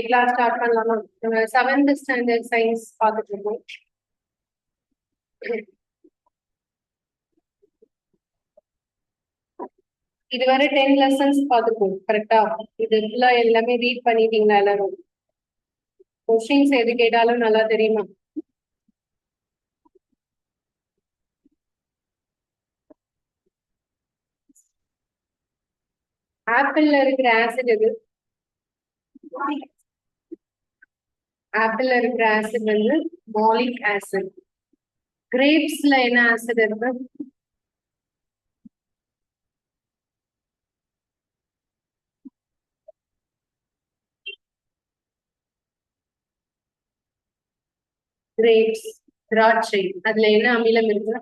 Class start பண்ணலாமா? 7th standard science பார்த்துட்டு இருக்கோம். இதுவரை 10 லெசன்ஸ் பார்த்துருக்கோம். கரெக்டா? இது ஃபுல்லா எல்லாமே ரீட் பண்ணிட்டீங்களா எல்லாரும்? கொஸ்டின்ஸ் எது கேட்டாலும் நல்லா தெரியுமா? ஆப்பிள்ல இருக்கிற ஆசிட் எது? ஆப்பிள்ல இருக்கிற ஆசிட் வந்து மாலிக் ஆசிட். கிரேப்ஸ்ல என்ன ஆசிட் இருக்கு? கிரேப்ஸ், திராட்சை, அதுல என்ன அமிலம் இருக்கு?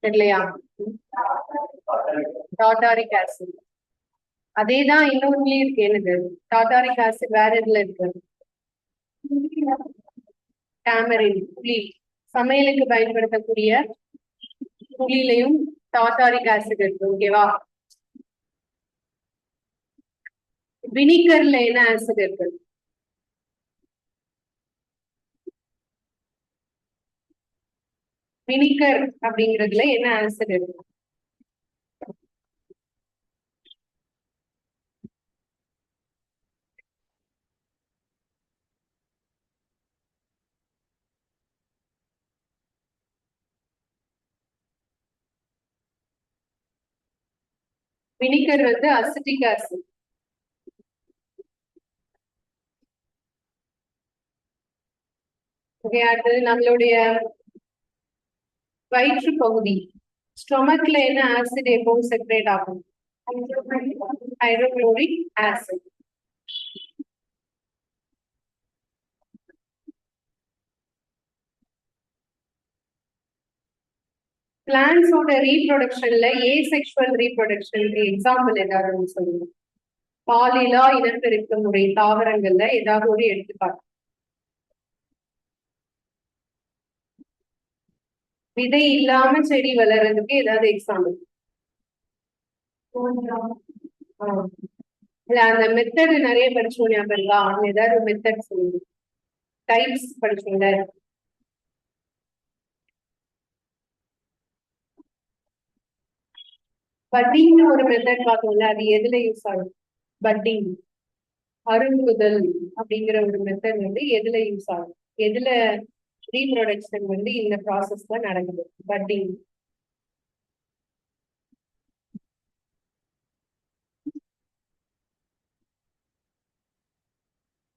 இல்லையா? Tartaric acid. அதேதான் இன்னொன்னுலயும் இருக்கு. என்னது? டாட்டாரிக் ஆசிட் வேற இதுல இருக்கு. டாமரின், புளி. சமையலுக்கு பயன்படுத்தக்கூடிய புளியிலையும் டாட்டாரிக் ஆசிட் இருக்கு. ஓகேவா? வினிகர்ல என்ன ஆசிட் இருக்கு? வினிகர் அப்படிங்கிறதுல என்ன ஆசிட் இருக்கு? வினிகர் வந்து அசிட்டிக் ஆசிட். ஓகே, அடுத்தது நம்மளுடைய வயிற்று பகுதி, ஸ்டொமக்ல என்ன ஆசிட் எப்பவும் செப்பரேட் ஆகும்? Hydrochloric acid. பிளான்ஸோட ரீப்ரொடக்ஷன்ல ஏசெக்சுவல் ரீப்ரொடக்ஷனுக்கு எக்ஸாம்பிள் ஏதாவது சொல்லுங்க. பாலிலா இனப்பெருக்க முறை தாவரங்கள்ல ஏதாவது ஒரு எடுத்துக்காட்டு. விதை இல்லாம செடி வளர்றதுக்கு ஏதாவது எக்ஸாம்பிள்? இல்ல, அந்த மெத்தட் நிறைய படிச்சோம் ஞாபகம் இருக்கா? ஏதாவது மெத்தட் சொல்லுங்க. டைப்ஸ் படிச்சோங்க. பட்டிங்னு ஒரு மெத்தட் பார்த்தோம்ல, அது எதுல யூஸ் ஆகும்? பட்டிங், அருங்குதல் அப்படிங்கிற ஒரு மெத்தட் வந்து எதுல யூஸ் ஆகும்? எதுல ரீப்ரொடக்ஷன் வந்து இந்த ப்ராசஸ்ல நடக்குது? பட்டிங்.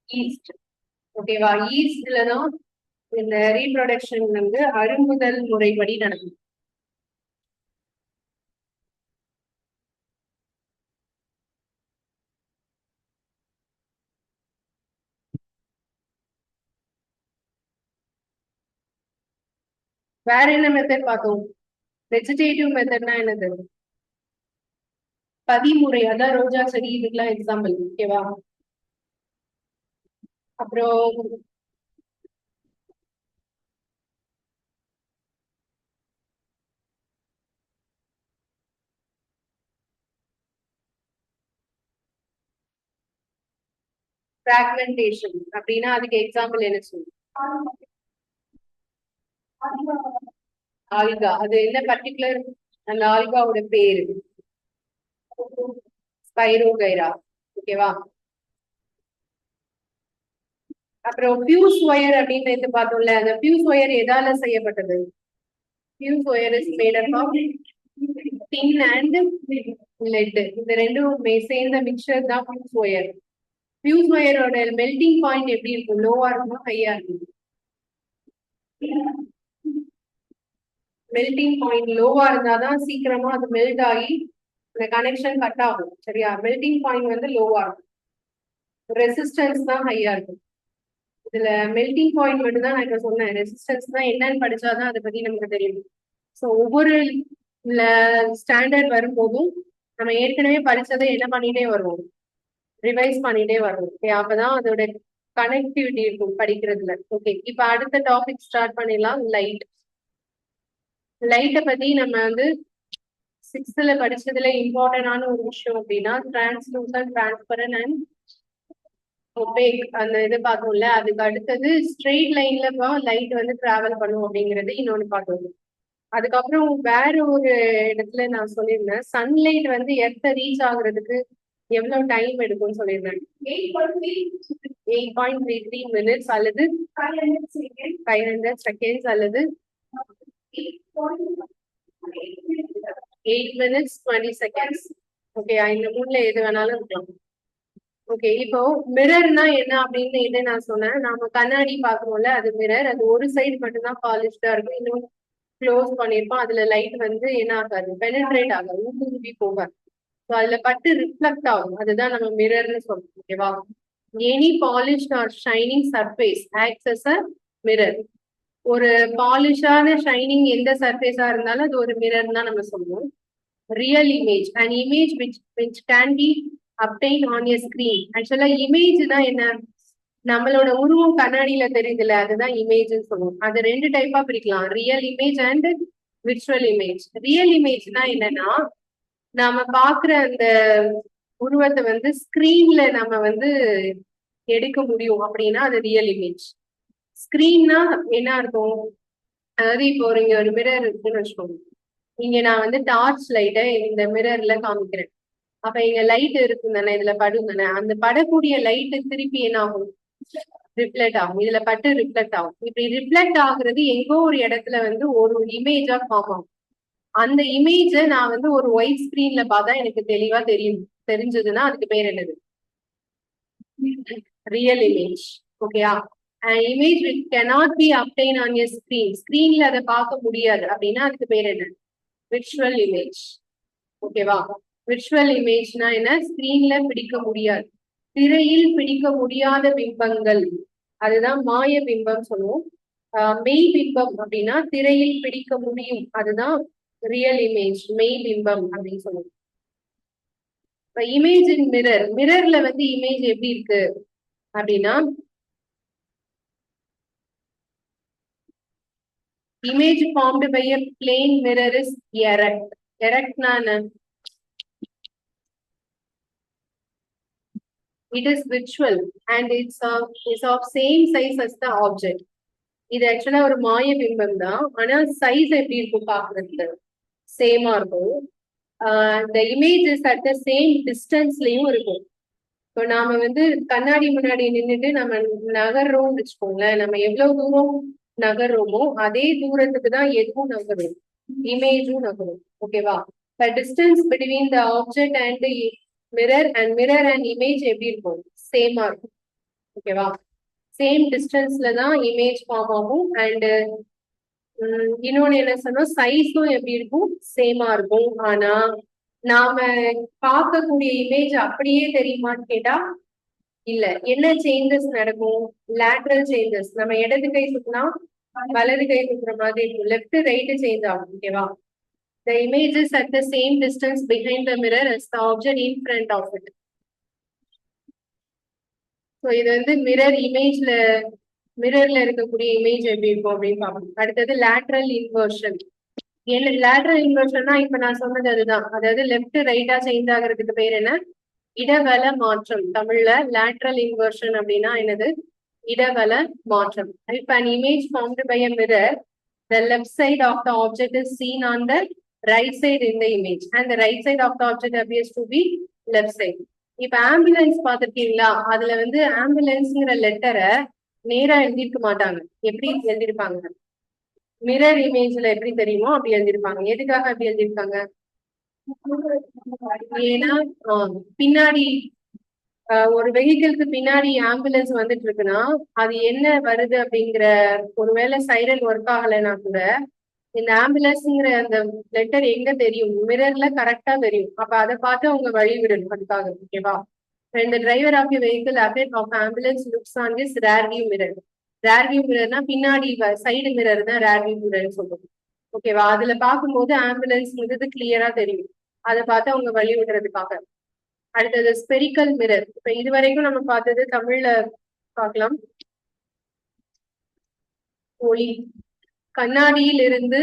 ஈஸ்ட். ஓகேவா? ஈஸ்ட்லதான் இந்த ரீப்ரொடக்ஷன் வந்து அருங்குதல் முறைப்படி நடக்கும். வேற என்ன மெத்தட் பார்த்தோம்? வெஜிடேட்டிவ் மெத்தட்னா என்னது? பதிமுறை, அதான் ரோஜா செடி, இதுக்கெல்லாம் எக்ஸாம்பிள். ஓகேவா? அப்புறம் பிராக்மெண்டேஷன் அப்படின்னா அதுக்கு எக்ஸாம்பிள் என்ன சொல்லுங்க? ஆல்கா. அது என்ன பர்டிகுலர்? அந்த ஆல்காவோட பேரு ஸ்பைரோகைரா. ஓகேவா? அப்புறம் பியூஸ் ஒயர் அப்படின்னு எடுத்து பார்த்தோம்ல, அந்த பியூஸ் ஒயர் எதால செய்யப்பட்டது? Fuse wire is made up of tin and lead. இந்த ரெண்டும் சேர்ந்த மிக்சர் தான் பியூஸ் ஒயர். பியூஸ் ஒயரோட மெல்டிங் பாயிண்ட் எப்படி இருக்கும்? லோவா இருக்குமா ஹையா இருக்கும்? மெல்டிங் பாயிண்ட் லோவா இருந்தாதான் சீக்கிரமா அது மெல்ட் ஆகி இந்த கனெக்ஷன் கட் ஆகும். சரியா? மெல்டிங் பாயிண்ட் வந்து லோவா இருக்கும், ரெசிஸ்டன்ஸ் தான் ஹையா இருக்கும். இதுல மெல்டிங் பாயிண்ட் மட்டும் தான் நான் இப்ப சொன்னேன். ரெசிஸ்டன்ஸ் தான் என்னன்னு படிச்சாதான் அதை பத்தி நமக்கு தெரியும். ஸோ ஒவ்வொரு ஸ்டாண்டர்ட் வரும்போதும் நம்ம ஏற்கனவே படிச்சதை என்ன பண்ணிட்டே வருவோம்? ரிவைஸ் பண்ணிட்டே வருவோம். அப்பதான் அதோட கனெக்டிவிட்டி இருக்கும் படிக்கிறதுல. ஓகே, இப்ப அடுத்த டாபிக் ஸ்டார்ட் பண்ணிடலாம். லைட். லைட்டை பத்தி நம்ம வந்து 6th படிச்சதுல இம்பார்ட்டன்டான ஒரு விஷயம் அப்படின்னா டிரான்ஸ்லூசன்ட், டிரான்ஸ்பரண்ட் அண்ட் ஒபேக் அந்த இது பார்த்தோம்ல. அதுக்கு அடுத்தது ஸ்ட்ரெயிட் லைன்ல லைட் வந்து டிராவல் பண்ணும் அப்படிங்கிறது இன்னொன்னு பார்த்தோம். அதுக்கப்புறம் வேற ஒரு இடத்துல நான் சொல்லியிருந்தேன், சன்லைட் வந்து எர்த்த ரீச் ஆகுறதுக்கு எவ்வளவு டைம் எடுக்கும்னு சொல்லியிருந்தேன். 8.33 minutes அல்லது 500 seconds அல்லது 8 minutes 20 seconds. ஓகே, இந்த மூணுல எது வேணாலும் இருக்கலாம். ஓகே, இப்போ மிரர்னா என்ன அப்படின்னு இது நான் சொன்னேன். நாம கண்ணாடி பாக்குறோம்ல, அது மிரர். அது ஒரு சைடு மட்டும்தான் பாலிஷ்டா இருக்கும், இன்னும் க்ளோஸ் பண்ணிருப்போம். அதுல லைட் வந்து என்ன ஆகாது, பெனிட்ரேட் ஆகாது, ஊடுருவி போகாது. ஸோ அதுல பட்டு ரிஃப்ளெக்ட் ஆகும். அதுதான் நம்ம மிரர்னு சொல்றோம். ஓகேவா? Any polished or shining surface acts as a mirror. ஒரு பாலிஷான ஷைனிங் எந்த சர்ஃபேஸா இருந்தாலும் அது ஒரு மிரர் தான் நம்ம சொல்லுவோம். Real image, and image which can be obtained on a screen. ஆக்சுவலா இமேஜ்னா என்ன, நம்மளோட உருவம் கண்ணாடியில தெரியுதுல, அதுதான் இமேஜ்னு சொல்லுவோம். அது ரெண்டு டைப்பா பிரிக்கலாம், real image and virtual image. Real இமேஜ்னா என்னன்னா, நாம பாக்குற அந்த உருவத்தை வந்து ஸ்கிரீன்ல நம்ம வந்து எடுக்க முடியும் அப்படின்னா அது ரியல் இமேஜ். ஸ்கிரீன்னா என்ன இருக்கும், அதாவது இப்போ இங்க ஒரு மிரர் இருக்குன்னு வச்சுக்கோங்க. இங்க நான் வந்து டார்ச் லைட்டை இந்த மிரர்ல காமிக்கிறேன். அப்ப இங்க லைட் இருக்கும் தானே, இதுல படும் தானே, அந்த படக்கூடிய லைட்டு திருப்பி என்ன ஆகும், ரிஃப்ளெக்ட் ஆகும். இதுல பட்டு ரிஃப்ளெக்ட் ஆகும். இப்படி ரிஃப்ளெக்ட் ஆகுறது எங்கோ ஒரு இடத்துல வந்து ஒரு இமேஜா ஃபார்ம் ஆகும். அந்த இமேஜ நான் வந்து ஒரு ஒயிட் ஸ்கிரீன்ல பார்த்தா எனக்கு தெளிவா தெரிஞ்சதுன்னா அதுக்கு பேர் என்னது, ரியல் இமேஜ். ஓகேயா? Image which cannot be obtained on a screen, ஸ்கிரீன்ல அதை பார்க்க முடியாது அப்படின்னா அதுக்கு பேர் என்ன, விர்ச்சுவல் இமேஜ். ஓகேவா? விர்ச்சுவல் இமேஜ்னா என்ன, ஸ்கிரீன்ல பிடிக்க முடியாது, திரையில் பிடிக்க முடியாத பிம்பங்கள், அதுதான் மாய பிம்பம் சொல்லுவோம். மெய் பிம்பம் அப்படின்னா திரையில் பிடிக்க முடியும், அதுதான் ரியல் இமேஜ், மெய் பிம்பம் அப்படின்னு சொல்லுவோம். இப்ப இமேஜ் இன் மிரர், மிரர்ல வந்து இமேஜ் எப்படி இருக்கு அப்படின்னா, image formed by a plane mirror is erect. Erect na it is virtual and it's of same size as the object. இது ஆக்சுவலா ஒரு மாய பிம்பம் தான், ஆனா சைஸ் எப்படி இருக்கும் பாக்குறதுக்கு சேமா இருக்கும். the image is at the same distanceலயும் இருக்கும். இப்போ நாம வந்து கண்ணாடி முன்னாடி நின்றுட்டு நம்ம நகர்றோம்னு வச்சுக்கோங்களேன், நம்ம எவ்வளவு தூரம் நகர்றோமோ அதே தூரத்துக்கு தான் எதுவும் நகரும், இமேஜும் நகரும். ஓகேவா? the distance between the object and the mirror and image எப்படி இருக்கும், சேமா இருக்கும். ஓகேவா? சேம் டிஸ்டன்ஸ்ல தான் இமேஜ் ஃபார்ம் ஆகும். அண்ட் இன்னொன்னு என்ன சொன்னா, சைஸும் எப்படி இருக்கும், சேமா இருக்கும். ஆனா நாம பார்க்கக்கூடிய இமேஜ் அப்படியே தெரியுமான்னு கேட்டா இல்ல. என்ன சேஞ்சஸ் நடக்கும், லேட்ரல் சேஞ்சஸ். நம்ம இடது கை சுத்தினா வலது கை சுத்துற மாதிரி இருக்கும், லெஃப்ட் ரைட் சேஞ்ச் ஆகும். ஓகேவா? the image is at the same distance behind the mirror as the object in front of it. So இது வந்து மிரர்ல இருக்கக்கூடிய இமேஜ் எப்படி இருக்கும் அப்படின்னு பார்ப்போம். அடுத்தது லேட்ரல் இன்வர்ஷன். என்ன லேட்ரல் இன்வர்ஷன்னா, இப்ப நான் சொன்னது அதுதான். அதாவது லெஃப்ட் ரைட்டா சேஞ்ச் ஆகுறதுக்கு பேர் என்ன, இடவல மாற்றம். தமிழ்ல லேட்ரல் இன்வர்ஷன் அப்படின்னா என்னது, இடவல மாற்றம். If an image formed by a mirror, the left side of the object is seen on the right side in the image and the right side of the object appears to be left side. இப்ப ambulance பாத்திருக்கீங்களா, அதுல வந்து ஆம்புலன்ஸ்ங்கிற லெட்டரை நேரா எழுதிருக்க மாட்டாங்க. எப்படி எழுதிருப்பாங்க, mirror இமேஜ்ல எப்படி தெரியுமோ அப்படி எழுதிருப்பாங்க. எதுக்காக அப்படி எழுதிருக்காங்க, ஏன்னா பின்னாடி ஒரு வெஹிக்கிள்க்கு பின்னாடி ஆம்புலன்ஸ் வந்துட்டு இருக்குன்னா அது என்ன வருது அப்படிங்கிற, ஒருவேளை சைரன் ஒர்க் ஆகலைன்னா கூட இந்த ஆம்புலன்ஸ்ங்கிற அந்த லெட்டர் எங்க தெரியும், மிரர்ல கரெக்டா தெரியும். அப்ப அதை பார்த்து அவங்க வழி விடணும் அதுக்காக. ஓகேவா? when the driver of a vehicle ahead of ambulance looks on this rear view mirror. rear view mirrorனா பின்னாடி சைடு மிரர் தான் rear view mirror சொல்லுவோம். ஓகேவா? அதுல பார்க்கும்போது ஆம்புலன்ஸ்ங்கிறது கிளியரா தெரியும், அதை பார்த்து அவங்க வழி விடுறதுக்காக. அடுத்தது ஸ்பெரிக்கல் மிரர். இப்ப இதுவரைக்கும் நம்ம பார்த்தது தமிழ்ல பார்க்கலாம். ஒளி, கண்ணாடியில் இருந்து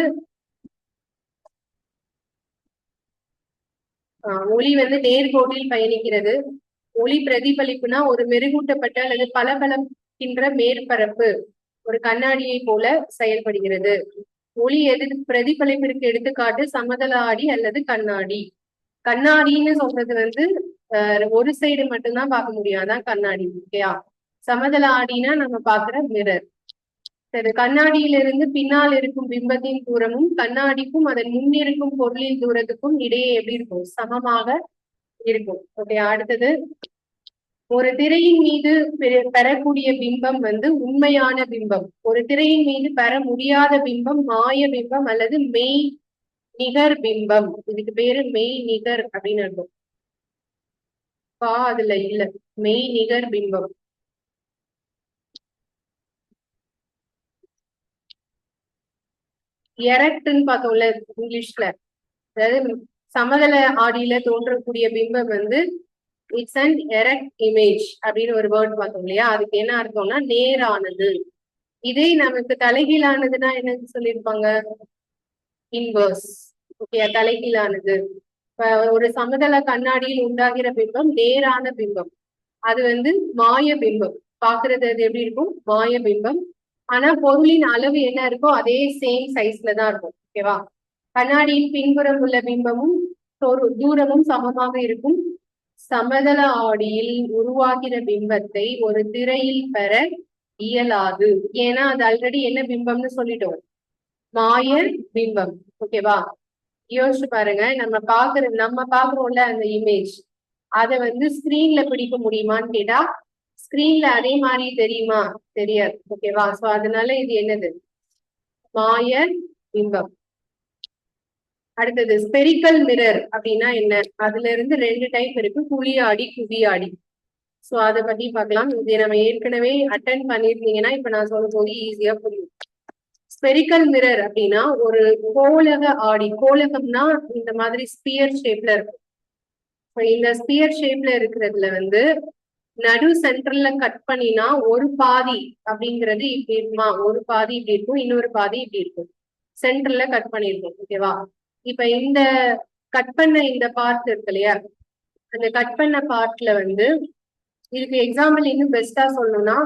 ஒளி வந்து நேர்கோட்டில் பயணிக்கிறது. ஒளி பிரதிபலிப்புனா ஒரு மெருகூட்டப்பட்ட அல்லது பளபளக்கின்ற மேற்பரப்பு ஒரு கண்ணாடியை போல செயல்படுகிறது. ஒளி பிரதிபலிப்பிற்கு எடுத்துக்காட்டு சமதள ஆடி அல்லது கண்ணாடி. கண்ணாடின்னு சொல்றது வந்து ஒரு சைடு மட்டும்தான் பார்க்க முடியும், அதான் கண்ணாடி. ஓகேயா? சமதள ஆடினா நம்ம பாக்குற மிரர். சரி, கண்ணாடியிலிருந்து பின்னால் இருக்கும் பிம்பத்தின் தூரமும் கண்ணாடிக்கும் அதன் முன்னிருக்கும் பொருளின் தூரத்துக்கும் இடையே எப்படி இருக்கும்? சமமாக இருக்கும். ஓகே, அடுத்தது ஒரு திரையின் மீது பெறக்கூடிய பிம்பம் வந்து உண்மையான பிம்பம். ஒரு திரையின் மீது பெற முடியாத பிம்பம் மாய பிம்பம் அல்லது மெய் நிகர் பிம்பம். இதுக்கு பேரு மெய் நிகர் அப்படின்னு இருக்கும். அதுல இல்ல, மெய் நிகர் பிம்பம். எரக்ட்ன்னு பார்த்தோம்ல இங்கிலீஷ்ல, அதாவது சமதள ஆடியில தோன்றக்கூடிய பிம்பம் வந்து இட்ஸ் அன் எரக்ட் இமேஜ் அப்படின்னு ஒரு வேர்ட் பார்த்தோம் இல்லையா? அதுக்கு என்ன அர்த்தம்னா நேரானது. இதே நமக்கு தலைகீழானதுன்னா என்னன்னு சொல்லியிருப்பாங்க? இன்வர்ஸ். ஓகே, தலைகீழானது. ஒரு சமதள கண்ணாடியில் உண்டாகிற பிம்பம் நேரான பிம்பம், அது வந்து மாய பிம்பம். பாக்குறது அது எப்படி இருக்கும்? மாய பிம்பம். ஆனா பொருளின் அளவு என்ன இருக்கோ அதே சேம் சைஸ்ல தான் இருக்கும். ஓகேவா? கண்ணாடியின் பின்புறம் உள்ள பிம்பமும் தூரமும் சமமாக இருக்கும். சமதள ஆடியில் உருவாகிற பிம்பத்தை ஒரு திரையில் பெற இயலாது. ஏன்னா அது ஆல்ரெடி என்ன பிம்பம்னு சொல்லிட்டோம்? மாய பிம்பம். ஓகேவா? யோசிச்சு பாருங்க, நம்ம பாக்குறோம்ல அந்த இமேஜ், அதை வந்து ஸ்கிரீன்ல பிடிக்க முடியுமான்னு கேட்டா ஸ்கிரீன்ல அதே மாதிரி தெரியுமா? தெரியாது. ஓகேவா? சோ அதனால இது என்னது? மாய பிம்பம். அடுத்தது ஸ்பெரிக்கல் மிரர் அப்படின்னா என்ன? அதுல இருந்து 2 டைப் இருக்கு, குழி ஆடி குவி ஆடி. சோ அதை பத்தி பார்க்கலாம். இதை நம்ம ஏற்கனவே அட்டென்ட் பண்ணிருந்தீங்கன்னா இப்ப நான் சொல்ல போது ஈஸியா புரியும். ஸ்பெரிக்கல் மிரர் அப்படின்னா ஒரு கோலக ஆடி. கோலகம்னா இந்த மாதிரி ஸ்பியர் ஷேப்ல இருக்கும். இந்த ஸ்பியர் ஷேப்ல இருக்கிறதுல வந்து நடு சென்டர்ல கட் பண்ணினா ஒரு பாதி அப்படிங்கிறது இப்படி இருக்குமா? ஒரு பாதி இப்படி இருக்கும், இன்னொரு பாதி இப்படி இருக்கும். சென்டர்ல கட் பண்ணிருக்கோம். ஓகேவா? இப்ப இந்த கட் பண்ண இந்த பார்ட் இருக்கு இல்லையா? அந்த கட் பண்ண பார்ட்ல வந்து இதுக்கு எக்ஸாம்பிள் இன்னும் பெஸ்டா சொல்லணும்னா,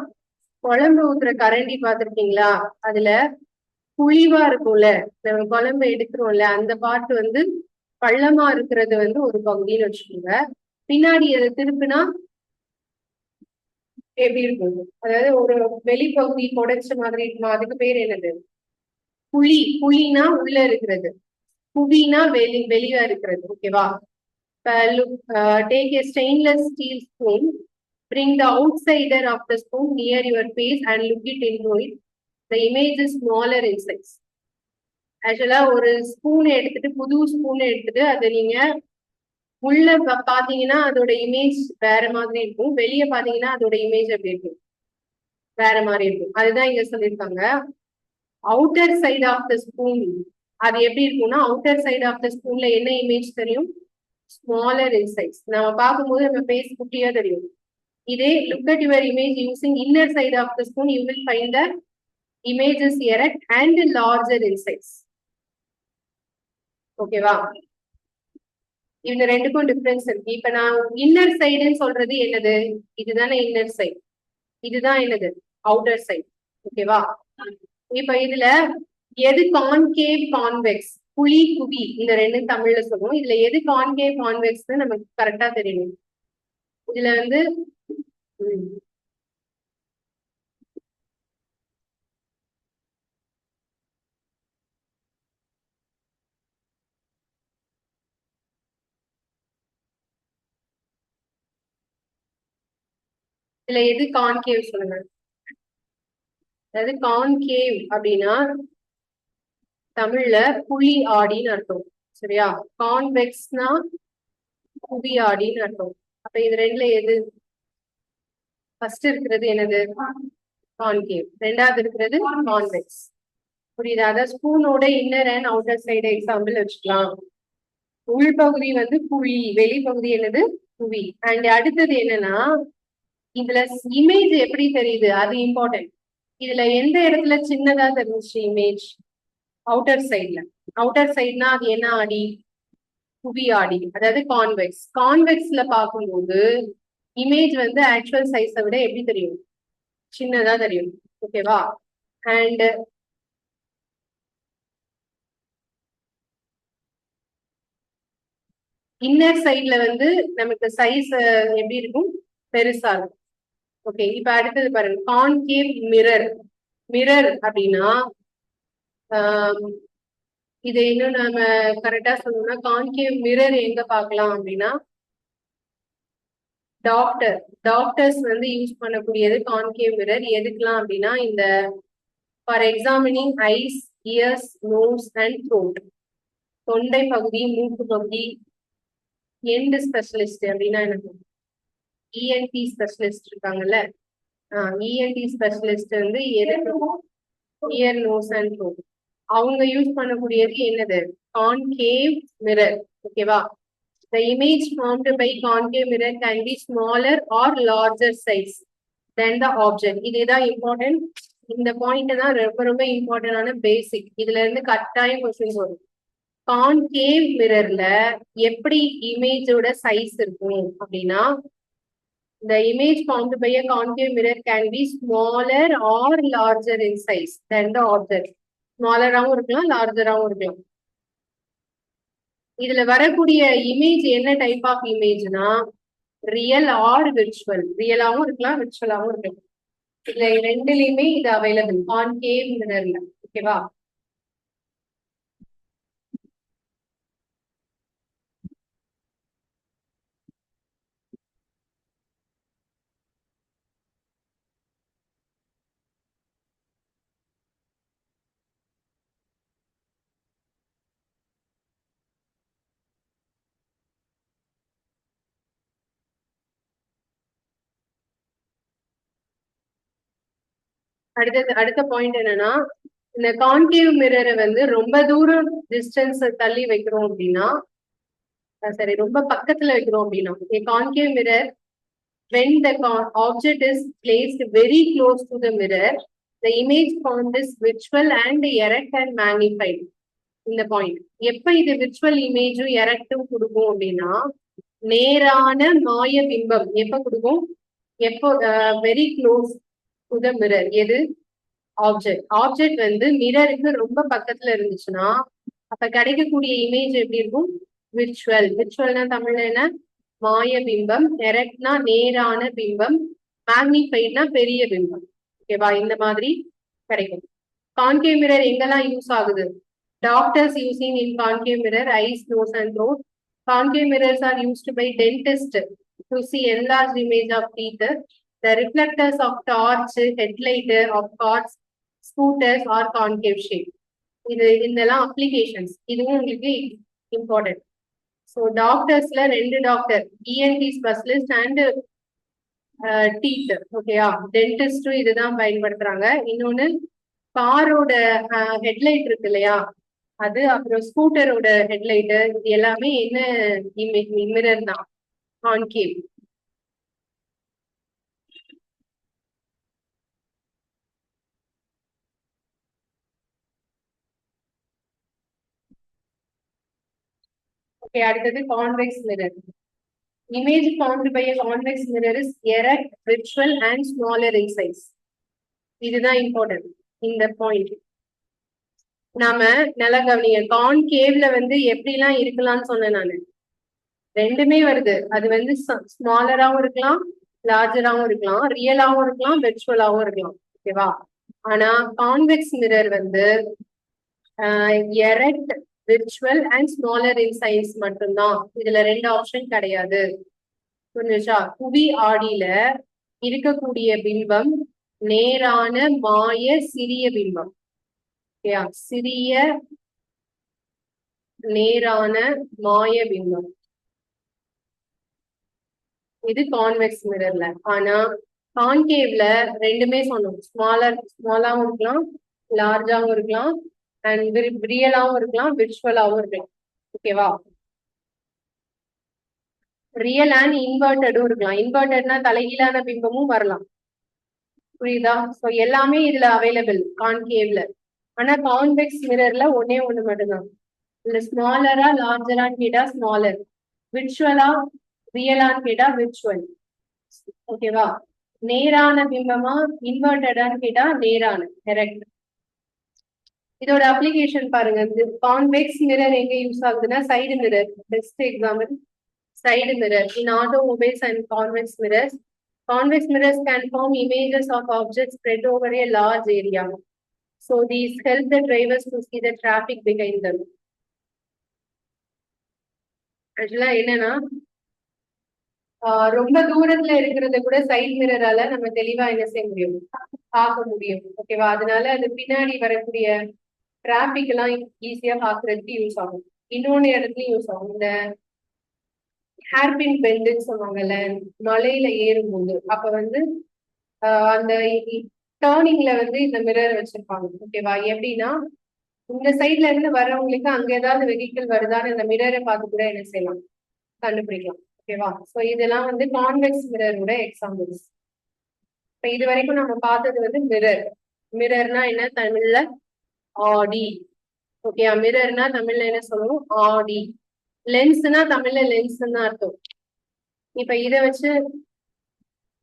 குழம்பு ஊத்துற கரண்டி பார்த்திருக்கீங்களா? அதுல குழிவா இருக்கும்ல, நம்ம குழம்பு எடுக்கிறோம்ல, அந்த பார்ட் வந்து பள்ளமா இருக்கிறது வந்து ஒரு பகுதின்னு வச்சுக்கோங்க. பின்னாடி அதை திருப்பினா எப்படி இருக்கும்? அதாவது ஒரு வெளிப்பகுதி புடைச்ச மாதிரி இருக்குமா? அதுக்கு பேர் என்னது? குழி. குழினா உள்ள இருக்கிறது, குவினா வெளியா இருக்கிறது. ஓகேவா? Take a stainless steel spoon, bring the outsider of the spoon near your face and look it into it. The image is smaller in size. ஆக்சுவலா ஒரு ஸ்பூன் எடுத்துட்டு, புது ஸ்பூன் எடுத்துட்டு அதை நீங்க உள்ள பாத்தீங்கன்னா அதோட இமேஜ் வேற மாதிரி இருக்கும், வெளியே பாத்தீங்கன்னா அதோட இமேஜ் எப்படி இருக்கும்? வேற மாதிரி இருக்கும். அதுதான் இங்க சொல்லியிருக்காங்க. Outer side of the spoon அது எப்படி இருக்கும்னா, அவுட்டர் சைட் ஆஃப் த ஸ்பூன்ல என்ன இமேஜ் தெரியும்? Smaller in size. நம்ம பார்க்கும்போது நம்ம ஃபேஸ் குட்டியா தெரியும். இதே look at your image using inner side of the spoon, you will find the image is erect and larger in size. ஓகேவா? இந்த ரெண்டுக்கும் டிஃபரன்ஸ் இருக்கு. இப்ப நான் இன்னர் சைடுன்னு சொல்றது என்னது? இதுதானே இன்னர் சைடு, இதுதான் என்னது? Outer side. ஓகேவா? இப்ப இதுல எது கான்கேவ் கான்வெக்ஸ், குழி குவி, இந்த ரெண்டு தமிழ்ல சொல்லுவோம். இதுல எது கான்கேவ் கான்வெக்ஸ் நமக்கு கரெக்டா தெரியணும். இதுல வந்து இதுல எது கான்கேவ் சொல்லுங்க. அதாவது கான்கேவ் அப்படின்னா தமிழ்ல குழி ஆடின்னு அர்த்தம். சரியா? கான்வெக்ஸ்னா குவி ஆடின்னு அர்த்தம். அப்ப இது ரெண்டுல எது? ஃபர்ஸ்ட் இருக்கிறது என்னது? கான்கேவ். ரெண்டாவது இருக்கிறது கான்வெக்ஸ். புரியுதா? அதாவது ஸ்பூனோட inner and outer side example வச்சுக்கலாம். உள்பகுதி வந்து குழி, வெளிப்பகுதி என்னது? குவி. அண்ட் அடுத்தது என்னன்னா, இதுல இமேஜ் எப்படி தெரியுது அது இம்பார்ட்டன்ட். இதுல எந்த இடத்துல சின்னதா தெரிஞ்சிச்சு இமேஜ்? அவுட்டர் சைட்ல. அவுட்டர் சைட்னா அது என்ன ஆடி? குவி ஆடி, அதாவது கான்வெக்ஸ். கான்வெக்ஸ்ல பார்க்கும்போது இமேஜ் வந்து ஆக்சுவல் சைஸை விட எப்படி தெரியும்? சின்னதா தெரியும். ஓகேவா? அண்ட் இன்னர் சைட்ல வந்து நமக்கு சைஸ் எப்படி இருக்கும்? பெருசா இருக்கும். ஓகே, இப்ப அடுத்தது பாருங்க, கான்கேவ் மிரர். மிரர் அப்படின்னா இது இன்னும் நம்ம கரெக்டா சொல்லணும்னா, கான்கேவ் மிரர் எங்க பார்க்கலாம் அப்படின்னா, டாக்டர்ஸ் வந்து யூஸ் பண்ணக்கூடியது கான்கேவ் மிரர். எதுக்கெல்லாம் அப்படின்னா, இந்த for examining eyes, ears, nose and throat, தொண்டை பகுதி, மூக்கு பகுதி. எண்ட் ஸ்பெஷலிஸ்ட் அப்படின்னா எனக்கு இஎன்டி ஸ்பெஷலிஸ்ட் இருக்காங்கல்ல, இஎன்டி ஸ்பெஷலிஸ்ட் வந்து எதுக்கும் இயர், நோஸ் அண்ட் த்ரோட் அவங்க யூஸ் பண்ணக்கூடியது என்னது? Concave mirror. ஓகேவா? The image formed by concave mirror can be smaller or larger size than the object. இதுதான் இம்பார்ட்டன்ட். இந்த பாயிண்ட் தான் ரொம்ப ரொம்ப இம்பார்ட்டன்டான பேசிக். இதுல இருந்து கட்டாயம் கொஸ்டின் வரும். கான்கேவ் மிரர்ல எப்படி இமேஜோட சைஸ் இருக்கும் அப்படின்னா, the image formed by a concave mirror can be smaller or larger in size than the object. ஸ்மாலராகவும் இருக்கலாம், லார்ஜராகவும் இருக்கலாம். இதுல வரக்கூடிய இமேஜ் என்ன டைப் ஆஃப் இமேஜ்னா, ரியல் ஆர் விர்ச்சுவல். ரியலாவும் இருக்கலாம், விர்ச்சுவலாவும் இருக்கலாம். இதுல ரெண்டுலயுமே இது அவைலபிள் கான்கேவ் மிரர்ல. ஓகேவா? அடுத்த பாயிண்ட் என்னன்னா, இந்த கான்கேவ் மிரரை வந்து ரொம்ப தூரம் டிஸ்டன்ஸ் தள்ளி வைக்கிறோம் அப்படின்னா, சரி ரொம்ப பக்கத்துல வைக்கிறோம் அப்படின்னா, concave mirror when the object is placed very close to the mirror, the image formed is virtual and erect and magnified. இந்த பாயிண்ட் எப்ப இது விர்ச்சுவல் இமேஜும் எரக்டும் கொடுக்கும் அப்படின்னா, நேரான மாய பிம்பம் எப்ப கொடுக்கும்? எப்போ very close to the mirror. எது? ஆப்ஜெக்ட் வந்து மிரருக்கு ரொம்ப பக்கத்துல இருந்துச்சுன்னா அப்ப கிடைக்கக்கூடிய இமேஜ் எப்படி இருக்கும்? விர்ச்சுவல்னா தமிழ்ல என்ன? மாய பிம்பம். எரக்ட்னா நேரான பிம்பம். மேக்னிஃபைட்னா பெரிய பிம்பம். ஓகேவா? இந்த மாதிரி கிடைக்கும். கான்கேவ் மிரர் எங்கெல்லாம் யூஸ் ஆகுது? Doctors using in concave mirror, eyes, nose and throat. Concave mirrors are used by dentists to see enlarged image of teeth. The reflectors of torch, headlight of cars, scooters are concave shape. இதெல்லாம் applications. இதுவும் உங்களுக்கு important. So டாக்டர்ஸ்ல ரெண்டு doctor, ENT specialist and teeth. ஓகேயா? டென்டிஸ்டும் இதுதான் பயன்படுத்துறாங்க. இன்னொன்னு காரோட headlight இருக்கு இல்லையா, அது அப்புறம் ஸ்கூட்டரோட ஹெட்லைட்டு, இது எல்லாமே என்ன மிரர் தான்? கான்கேவ். ஓகே, அடுத்தது convex mirror. Image formed by a convex mirror is erect, virtual and smaller in size. இதுதான் இம்பார்ட்டன்ட் இந்த பாயிண்ட். நாம நல்லா கவனிங்க, கான்கேவ்ல வந்து எப்படிலாம் இருக்கலாம்னு சொன்னேன் நானு. ரெண்டுமே வருது. அது வந்து ஸ்மாலராகவும் இருக்கலாம், லார்ஜராகவும் இருக்கலாம், ரியலாகவும் இருக்கலாம், விர்ச்சுவலாகவும் இருக்கலாம். ஓகேவா? ஆனா கான்வெக்ஸ் மிரர் வந்து erect, virtual and smaller in size மட்டும்தான். இதுல ரெண்டு ஆப்ஷன் கிடையாது. புரிஞ்சுச்சா? குவி ஆடியில இருக்கக்கூடிய பிம்பம் நேரான மாய சிறிய பிம்பம். சிறிய நேரான மாய பிம்பம். இது கான்வெக்ஸ் மிரர்ல. ஆனா கான்கேவ்ல ரெண்டுமே சொன்னோம். ஸ்மாலாவும் இருக்கலாம், லார்ஜாவும் இருக்கலாம், அண்ட் ரியலாவும் இருக்கலாம், விர்ச்சுவலாவும் இருக்கலாம். ஓகேவா? ரியல் அண்ட் இன்வெர்டடும் இருக்கலாம். இன்வெர்டட்னா தலைகீழான பிம்பமும் வரலாம். புரியுதா? சோ எல்லாமே இதுல அவைலபிள் கான்கேவ்ல. ஆனா கான்வெக்ஸ் மிரர்ல ஒன்னே ஒண்ணு மட்டும்தான். இல்ல ஸ்மாலரா லார்ஜரான்னு கேட்டா ஸ்மாலர், விர்ச்சுவலா ரியலான்னு கேட்டா விர்ச்சுவல். ஓகேவா? நேரான பிம்பமா இன்வெர்டடான்னு கேட்டா நேரான, கரெக்ட். இதோட அப்ளிகேஷன் பாருங்க. இந்த கான்வெக்ஸ் மிரர் எங்க யூஸ் ஆகுதுன்னா side mirror. Best example side mirror in automobiles and convex mirrors. Convex mirrors can form images of objects spread over a large area. So these help the drivers to see the traffic behind them. ஆக்சுவலா என்னன்னா ரொம்ப தூரத்துல இருக்கிறத கூட side மிரரால நம்ம தெளிவா என்ன செய்ய முடியும், பார்க்க முடியும். ஓகேவா? அதனால அது பின்னாடி வரக்கூடிய டிராபிக் எல்லாம் ஈஸியா பாக்குறதுக்கு யூஸ் ஆகும். இன்னொன்னு இடத்துலயும் யூஸ் ஆகும். இந்த ஹேர்பின் பெண்டுன்னு சொல்லுவாங்கல்ல, மலையில ஏறும்போது அப்ப வந்து அந்த டேர்னிங்ல வந்து இந்த மிரர் வச்சிருப்பாங்க. ஓகேவா? எப்படின்னா இந்த சைட்ல இருந்து வர்றவங்களுக்கு அங்க ஏதாவது வெஹிக்கிள் வருதான்னு இந்த மிரரை பார்த்து கூட என்ன செய்யலாம், கண்டுபிடிக்கலாம். ஓகேவா? சோ இதெல்லாம் வந்து கான்வெக்ஸ் மிரரோட எக்ஸாம்பிள்ஸ். இப்ப இது வரைக்கும் நம்ம பார்த்தது வந்து மிரர். மிரர்னா என்ன தமிழ்ல? ஆடி. ஓகே, மிரர்னா தமிழ்ல என்ன சொல்லுவோம்? ஆடி. லென்ஸ்னா தமிழ்ல லென்ஸ் தான் அர்த்தம். இப்ப இத வச்சு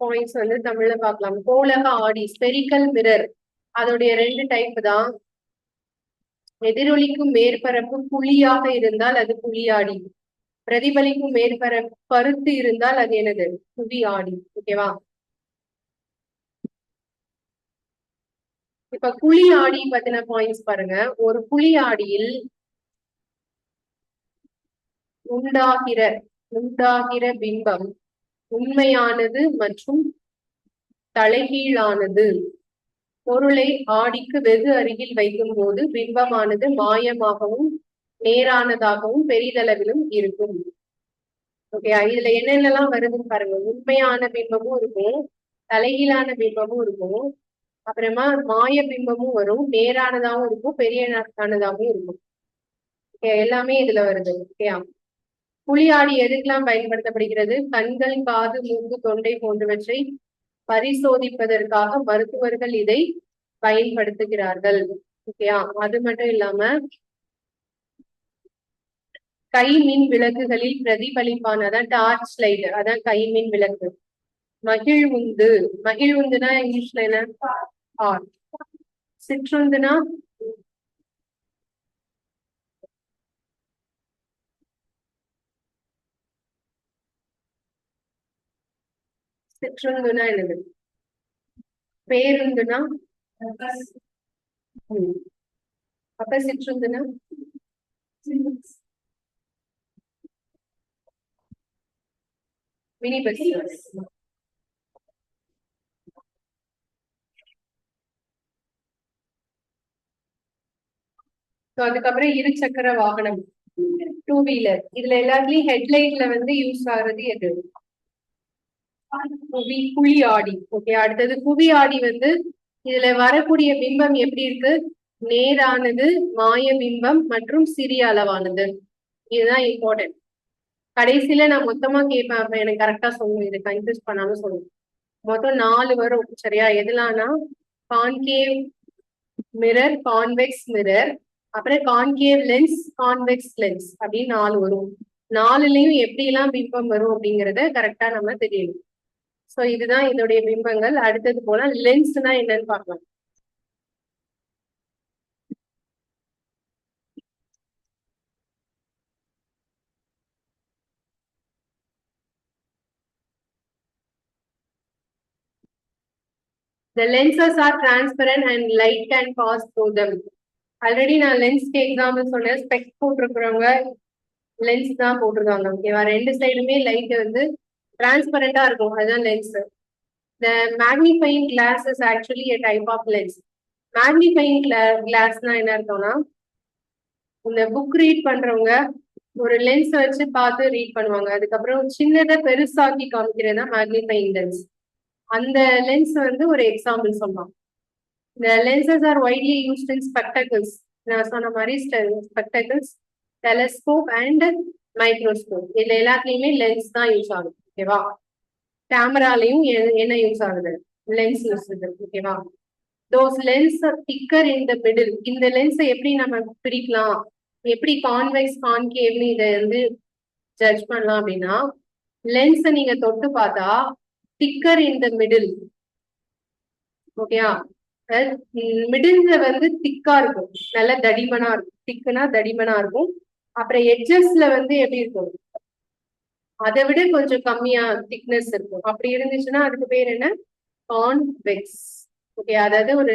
பாயிண்ட்ஸ் வந்து தமிழ்ல பார்க்கலாம். கோளக ஆடி, ஸ்பெரிக்கல் மிரர், அதோடைய 2 டைப் தான். எதிரொலிக்கும் மேற்பரப்பு குழியாக இருந்தால் அது குழியாடி, பிரதிபலிக்கும் மேற்பரப்பு பருத்து இருந்தால் அது என்னது? குவி ஆடி. ஓகேவா? இப்ப குழி ஆடி பத்தின பாயிண்ட்ஸ் பாருங்க. ஒரு குழி ஆடியில் உண்டாகிற பிம்பம் உண்மையானது மற்றும் தலைகீழானது. பொருளை ஆடிக்கு வெகு அருகில் வைக்கும் போது பிம்பமானது மாயமாகவும் நேரானதாகவும் பெரிதளவிலும் இருக்கும். ஓகே, இதுல என்னென்னலாம் வருதுன்னு பாருங்க. உண்மையான பிம்பமும் இருக்கும், தலைகீழான பிம்பமும் இருக்கும், அப்புறமா மாய பிம்பமும் வரும், நேரானதாகவும் இருக்கும், பெரியதானதாகவும் இருக்கும். எல்லாமே இதுல வருது. ஓகேயா? குழியாடி எதுக்கெல்லாம் பயன்படுத்தப்படுகிறது? கண்கள், காது, மூக்கு, தொண்டை போன்றவற்றை பரிசோதிப்பதற்காக மருத்துவர்கள் இதை பயன்படுத்துகிறார்கள். ஓகேயா? அது மட்டும் இல்லாம கை மின் விளக்குகளில் பிரதிபலிப்பான, அதான் டார்ச் லைட், அதான் கை மின் விளக்கு. மகிழ்வுந்துனா இங்கிலீஷ்ல என்ன? ஆர். சிற்றுந்துனா என்னது? பேருந்துனா அப்ப சிற்றுந்துனா மினி பஸ். அதுக்கப்புறம் இருசக்கர வாகனம், 2 வீலர். இதுல எல்லாத்துலயும் ஹெட்லைட்ல வந்து யூஸ் ஆகுறது எது? குழி ஆடி. ஓகே, அடுத்தது குவி ஆடி. வந்து இதுல வரக்கூடிய பிம்பம் எப்படி இருக்கு? நேரானது, மாய பிம்பம் மற்றும் சிறிய அளவானது. இதுதான் இம்பார்ட்டன்ட். கடைசியில நான் மொத்தமா கேட்பேன், அப்ப எனக்கு கரெக்டா சொல்லுங்க, இது கன்ஃபியூஸ் பண்ணாலும் சொல்லுங்க. மொத்தம் 4 வரும். சரியா? எதுலாம்னா கான்கேவ் மிரர், கான்வெக்ஸ் மிரர், அப்புறம் கான்கேவ் லென்ஸ், கான்வெக்ஸ் லென்ஸ் அப்படின்னு 4 வரும். 4லயும் எப்படி எல்லாம் பிம்பம் வரும் அப்படிங்கறத கரெக்டா நம்ம தெரியணும். சோ இதுதான் இதோடைய பிம்பங்கள். அடுத்தது போல லென்ஸ்னா என்னன்னு பார்க்கலாம். The lenses are transparent and light can pass through them. Already நான் லென்ஸ்க்கு எக்ஸாம்பிள் சொன்னேன். ஸ்பெக்ஸ் போட்டிருக்கிறவங்க லென்ஸ் தான் போட்டிருக்காங்க. ஓகேவா? 2 சைடுமே லைட் வந்து டிரான்ஸ்பரண்டா இருக்கும், அதுதான் lens. The magnifying glass is actually a type of lens. Magnifying glassனா என்ன அர்த்தம்னா, இந்த புக் ரீட் பண்றவங்க ஒரு லென்ஸ் வச்சு பார்த்து ரீட் பண்ணுவாங்க. அதுக்கப்புறம் சின்னதை பெருசாக்கி காமிக்கிறதா மேக்னிஃபையிங் லென்ஸ். அந்த லென்ஸ் வந்து ஒரு எக்ஸாம்பிள் சொல்லலாம். The lenses are widely used in spectacles. நான் சொன்ன மாதிரி spectacles, telescope and microscope. இதுல எல்லாத்துலயுமே லென்ஸ் தான் யூஸ் ஆகுது. ஓகேவா? கேமராலையும் என்ன யூஸ் ஆகுது? லென்ஸ் யூஸ் ஆகுது. ஓகேவா? Those lenses are thicker in the middle. இந்த லென்ஸை எப்படி நம்ம பிரிக்கலாம் எப்படி கான்வெக்ஸ் கான்கேவ்னு இதை வந்து ஜட்ஜ் பண்ணலாம் அப்படின்னா, லென்ஸை நீங்க தொட்டு பார்த்தா திக்கர் இன் த மிடில், ஓகேயா? மிடில்ல வந்து திக்கா இருக்கும், நல்ல தடிமனா இருக்கும். திக்குனா தடிமனா இருக்கும். அப்புறம் எட்ஜஸ்ல வந்து எப்படி இருக்கும், அதை விட கொஞ்சம் கம்மியா திக்னஸ் இருக்கும். அப்படி இருந்துச்சுன்னா அதுக்கு பேர் என்ன? கான்வெக்ஸ். ஓகே, அதாவது ஒரு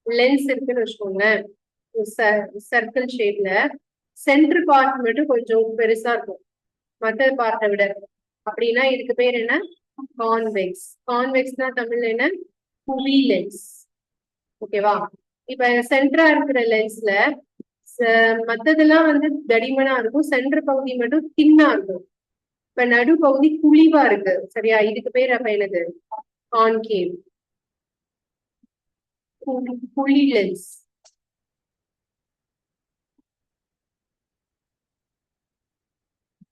லென்ஸ் இருக்குன்னு வச்சுக்கோங்களேன், சர்க்கிள் ஷேப்ல சென்டர் பார்ட் மட்டும் கொஞ்சம் பெருசா இருக்கும் மற்ற பார்ட்டை விட. அப்படின்னா இதுக்கு பேர் என்ன? கான்வெக்ஸ். கான்வெக்ஸ்னா தமிழ்ல என்ன? குவி லென்ஸ். ஓகேவா? இப்ப சென்டரா இருக்கிற லென்ஸ்ல மத்ததெல்லாம் வந்து தடிமனா இருக்கும், சென்டர் பகுதி மட்டும் தின்னா இருக்கும். இப்ப நடு பகுதி குழிவா இருக்கு, சரியா? இதுக்கு பேர் அப்ப என்னது? கான்கேவ், குழி லென்ஸ்.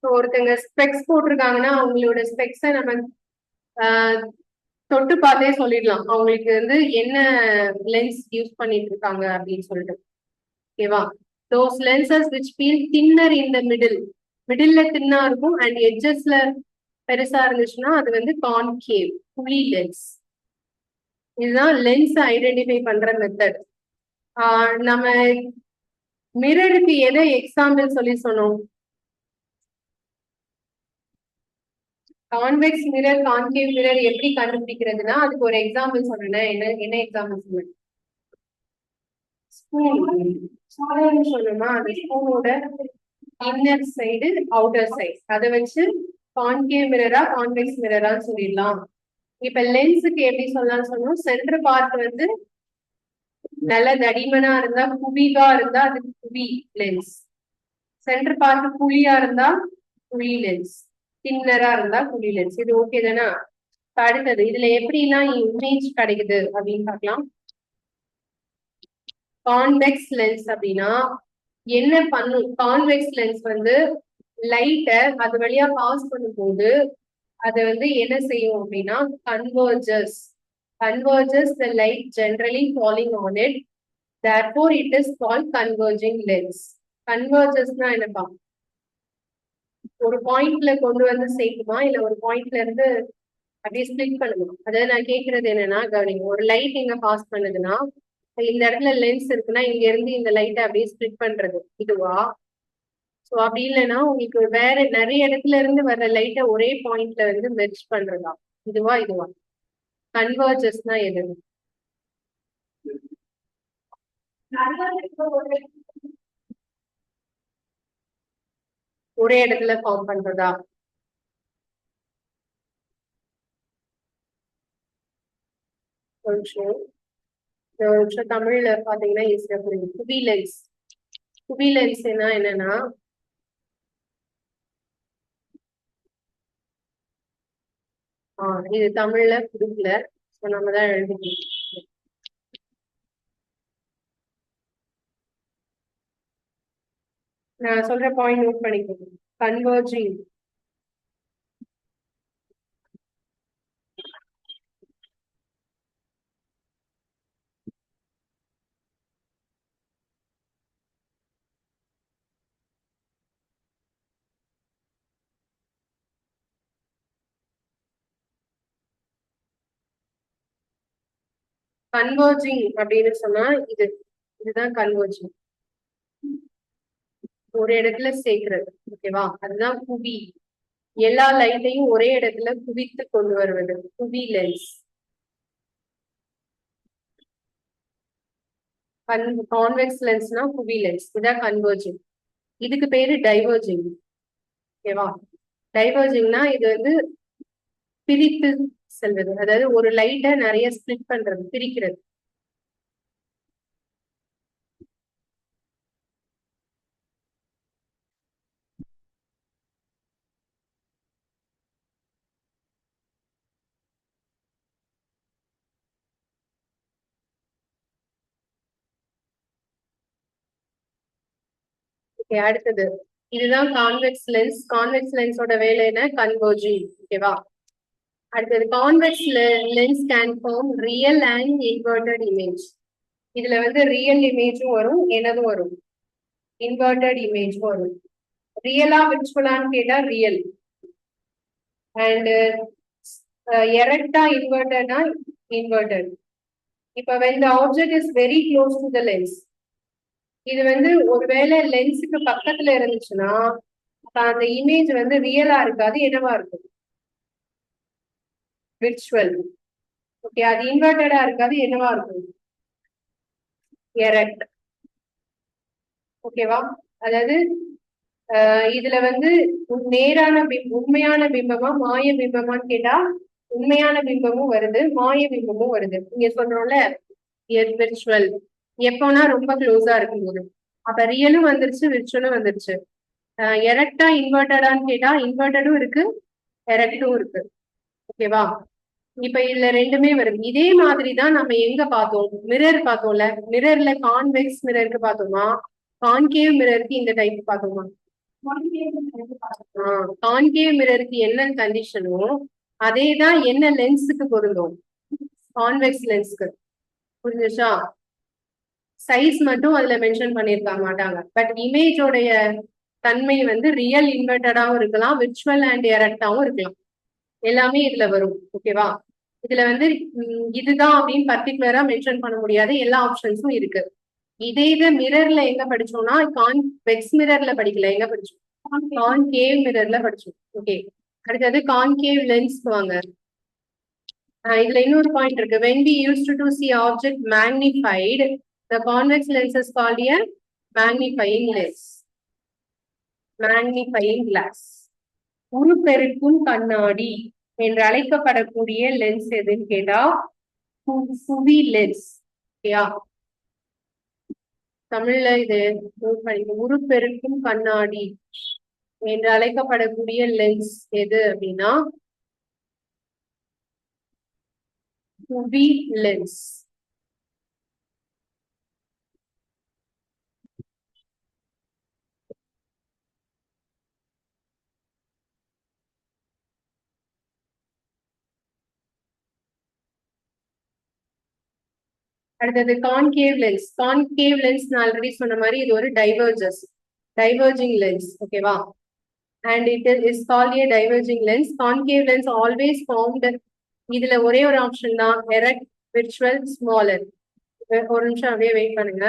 ஒருத்தங்க ஸ்பெக்ஸ் போட்டிருக்காங்கன்னா அவங்களோட ஸ்பெக்ஸை நம்ம தொட்டு பார்த்தே சொல்லிடலாம் அவங்களுக்கு வந்து என்ன லென்ஸ் யூஸ் பண்ணிட்டு இருக்காங்க அப்படின்னு சொல்லிட்டு. ஓகேவா? those lenses which feel thinner in the மிடில்ல தின்னா இருக்கும் அண்ட் எட்ஜஸ்ல பெருசா இருந்துச்சுன்னா அது வந்து கான்கேவ், குழி லென்ஸ். இதுதான் லென்ஸ் ஐடென்டிஃபை பண்ற மெத்தட். நம்ம மிரருக்கு எதை எக்ஸாம்பிள் சொல்லி சொன்னோம்? கான்வெக்ஸ் மிரர் கான்கேவ் மிரர் எப்படி கண்டுபிடிக்கிறதுனா அதுக்கு ஒரு எக்ஸாம்பிள் சொல்றேன். என்ன எக்ஸாம்பிள் சொல்றேன்? ஸ்பூன் சொன்னோமா, அந்த ஸ்பூனோட இன்னர் சைடு அவுட்டர் சைடு அதை வச்சு கான்கேவ் மிரரா கான்வெக்ஸ் மிரரான்னு சொல்லிடலாம். இப்ப லென்ஸுக்கு எப்படி சொல்லலாம்னு சொன்னோம், சென்டர் பார்ட் வந்து நல்ல தடிமனா இருந்தா குவிவா இருந்தா அது குவி லென்ஸ், சென்டர் பார்ட் குழியா இருந்தா குழி லென்ஸ், தின்னரா இருந்தா குழி லென்ஸ். இது ஓகே தானா? அடுத்தது இதுல எப்படி எல்லாம் இமேஜ் கிடைக்குது அப்படின்னு பார்க்கலாம். கான்வெக்ஸ் லென்ஸ் அப்படின்னா என்ன பண்ணும்? கான்வெக்ஸ் லென்ஸ் வந்து லைட்டை அது வழியா பாஸ் பண்ணும்போது அதை வந்து என்ன செய்யும் அப்படின்னா converges the light generally falling on it, therefore it is called converging lens. convergesனா என்னப்பா? ஒரு பாயிண்ட்ல கொண்டு வந்து சேர்க்குமா இல்ல ஒரு பாயிண்ட்ல இருந்து அப்படியே ஸ்பிளிட் பண்ணுமா? அதாவது நான் கேட்கறது என்னன்னா கவனிங்க, ஒரு லைட் இங்க பாஸ் பண்ணுதுன்னா இந்த இடத்துல லென்ஸ் இருக்குன்னா இங்க இருந்து இந்த லைட்டை அப்படியே ஸ்பிளிட் பண்றது இதுவா? ஸோ அப்படி இல்லைன்னா உங்களுக்கு வேற நிறைய இடத்துல இருந்து வர்ற லைட்டை ஒரே பாயிண்ட்ல வந்து மெர்ஜ் பண்றதா? இதுவா இதுவா? கன்வர்ஜஸ்னா எது? ஒரே இடத்துல ஃபார்ம் பண்றதா? கொஞ்சம் தமிழ்ல பாத்தீங்கன்னா ஈஸியா புரியும். குவிலென்ஸ். குவிலென்ஸ்னா என்னன்னா இது தமிழ்ல புரியல, ஸோ நம்ம தான் எழுதிக்கணும். நான் சொல்ற பாயிண்ட் நோட் பண்ணிக்கோங்க. கன்வர்ஜிங் கன்வர்ஜிங் அப்படின்னு சொன்னா இதுதான் கன்வர்ஜிங், ஒரு இடத்துல சேர்க்கிறது. ஓகேவா? அதுதான் குவி. எல்லா லைட்டையும் ஒரே இடத்துல குவித்து கொண்டு வருவது குவி லென்ஸ். கான்வெக்ஸ் லென்ஸ்னா குவி லென்ஸ், இதான் கன்வர்ஜிங். இதுக்கு பேரு டைவர்ஜிங். ஓகேவா? டைவர்ஜிங்னா இது வந்து பிரித்து செல்வது, அதாவது ஒரு லைட்டை நிறைய ஸ்பிளிட் பண்றது, பிரிக்கிறது. அடுத்தது இதுதான் கான்வெக்ஸ் லென்ஸ். கான்வெக்ஸ் லென்ஸோட வேலை என்ன? கன்வர்ஜிங். ஓகேவா? அடுத்தது convex lens can form real and inverted image. இதுல வந்து ரியல் இமேஜும் வரும், என்னதும் வரும். இன்வெர்டட் இமேஜ் வரும். ரியலா விர்ச்சுவலான்னு கேட்டா ரியல். அண்ட் எரெக்டா இன்வெர்டட்னா இன்வெர்டட். இப்ப when the object is very close to the lens, இது வந்து ஒருவேளை லென்ஸுக்கு பக்கத்துல இருந்துச்சுன்னா அந்த இமேஜ் வந்து ரியலா இருக்காது, என்னவா இருக்கும்? விர்ச்சுவல். ஓகே, அது இன்வெர்டடா இருக்காது, என்னவா இருக்கும்? எரெக்ட். ஓகேவா? அதாவது இதுல வந்து நேரான உண்மையான பிம்பமா மாய பிம்பமான்னு கேட்டா உண்மையான பிம்பமும் வருது, மாய பிம்பமும் வருது. இங்க சொல்றோம்ல விர்ச்சுவல் எப்போனா ரொம்ப க்ளோஸா இருக்கும்போது. அப்ப ரியலும் வந்துருச்சு, விர்ச்சுவலும் வந்துருச்சு. எரெக்டா இன்வெர்டடான்னு கேட்டா இன்வெர்டடும் இருக்கு, எரெக்டும் இருக்கு. ஓகேவா? இப்ப இதுல ரெண்டுமே வருது. இதே மாதிரிதான் நம்ம எங்க பார்த்தோம்? மிரர் பார்த்தோம்ல. மிரர்ல கான்வெக்ஸ் மிரருக்கு பார்த்தோமா, கான்கேவ் மிரருக்கு இந்த டைப் பார்த்தோமா? கான்கேவ் மிரருக்கு என்ன கண்டிஷனோ அதேதான் என்ன லென்ஸுக்கு பொருந்தும்? கான்வெக்ஸ் லென்ஸ்க்கு. புரிஞ்சுச்சா? சைஸ் மட்டும் அதுல மென்ஷன் பண்ணிருக்க மாட்டாங்க. பட் இமேஜோடைய தன்மை வந்து ரியல் இன்வெர்டடாவும் இருக்கலாம், விர்ச்சுவல் அண்ட் எரெக்டாவும் இருக்கலாம். எல்லாமே இதுல வரும். ஓகேவா? இதுல வந்து இதுதான் அப்படின்னு பர்டிகுலரா மென்ஷன் பண்ண முடியாது, எல்லா ஆப்ஷன்ஸும் இருக்கு. இதே இது மிரர்ல எங்க படிச்சோம்னா கான்வெக்ஸ் மிரர்ல படிக்கல, எங்க படிச்சோம்? கான்கேவ் மிரர்ல படிச்சோம். ஓகே, அடுத்தது கான்கேவ் லென்ஸ்க்கு வாங்க. இதுல இன்னொரு பாயிண்ட் இருக்கு. when we used to see object magnified, the convex lens is called a magnifying lens. magnifying glass. உருப்பெருக்கும் கண்ணாடி என்று அழைக்கப்படக்கூடிய லென்ஸ் எதுன்னு கேட்டா குவி லென்ஸ். ஓகேயா? தமிழ்ல இது உருப்பெருக்கும் கண்ணாடி என்று அழைக்கப்படக்கூடிய லென்ஸ் எது அப்படின்னா குவி லென்ஸ். அடுத்தது கான்கேவ் லென்ஸ். கான்கேவ் லென்ஸ் நான் ஆல்ரெடி சொன்ன மாதிரி இது ஒரு டைவர்ஜிங் லென்ஸ். ஓகேவா? and it is called a diverging lens. Concave lens always formed. இதுல ஒரே ஒரு ஆப்ஷன் தான் எரெக்ட், விர்ச்சுவல், ஸ்மாலர். ஒரு நிமிஷம் அப்படியே வெயிட் பண்ணுங்க.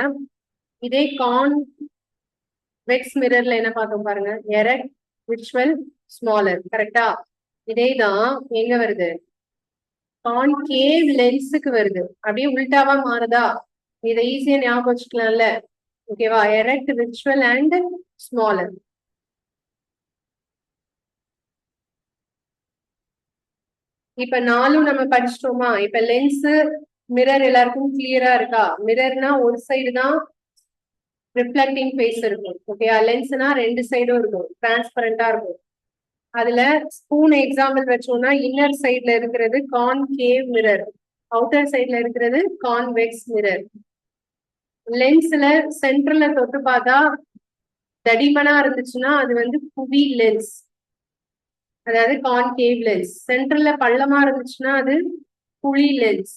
இதே கான்வெக்ஸ் மிரர்ல என்ன பார்த்தோம் பாருங்க, எரெக்ட், விர்ச்சுவல், ஸ்மாலர். கரெக்டா? இதேதான் எங்க வருது? கான்கேவ் லென்ஸுக்கு வருது. அப்படியே உல்டாவா மாறுதா? இதை ஈஸியா ஞாபகம் வச்சுக்கலாம்ல. ஓகேவா? Erect, virtual and smaller. இப்ப நாலும் நம்ம படிச்சிட்டோமா? இப்ப லென்ஸ் மிரர் எல்லாருக்கும் கிளியரா இருக்கா? மிரர்னா ஒரு சைடு தான் ரிஃப்ளெக்டிங் ஃபேஸ் இருக்கும். ஓகேயா? லென்ஸ்னா ரெண்டு சைடும் இருக்கும், டிரான்ஸ்பரண்டா இருக்கும். அதுல ஸ்பூன் எக்ஸாம்பிள் வச்சோம்னா இன்னர் சைட்ல இருக்கிறது கான்கேவ் மிரர், அவுட்டர் சைட்ல இருக்கிறது கான்வெக்ஸ் மிரர். லென்ஸ்ல சென்டர்ல தொட்டு பார்த்தா தடிமனா இருந்துச்சுன்னா அது வந்து குவி லென்ஸ், அதாவது கான்கேவ் லென்ஸ். சென்டர்ல பள்ளமா இருந்துச்சுன்னா அது குழி லென்ஸ்,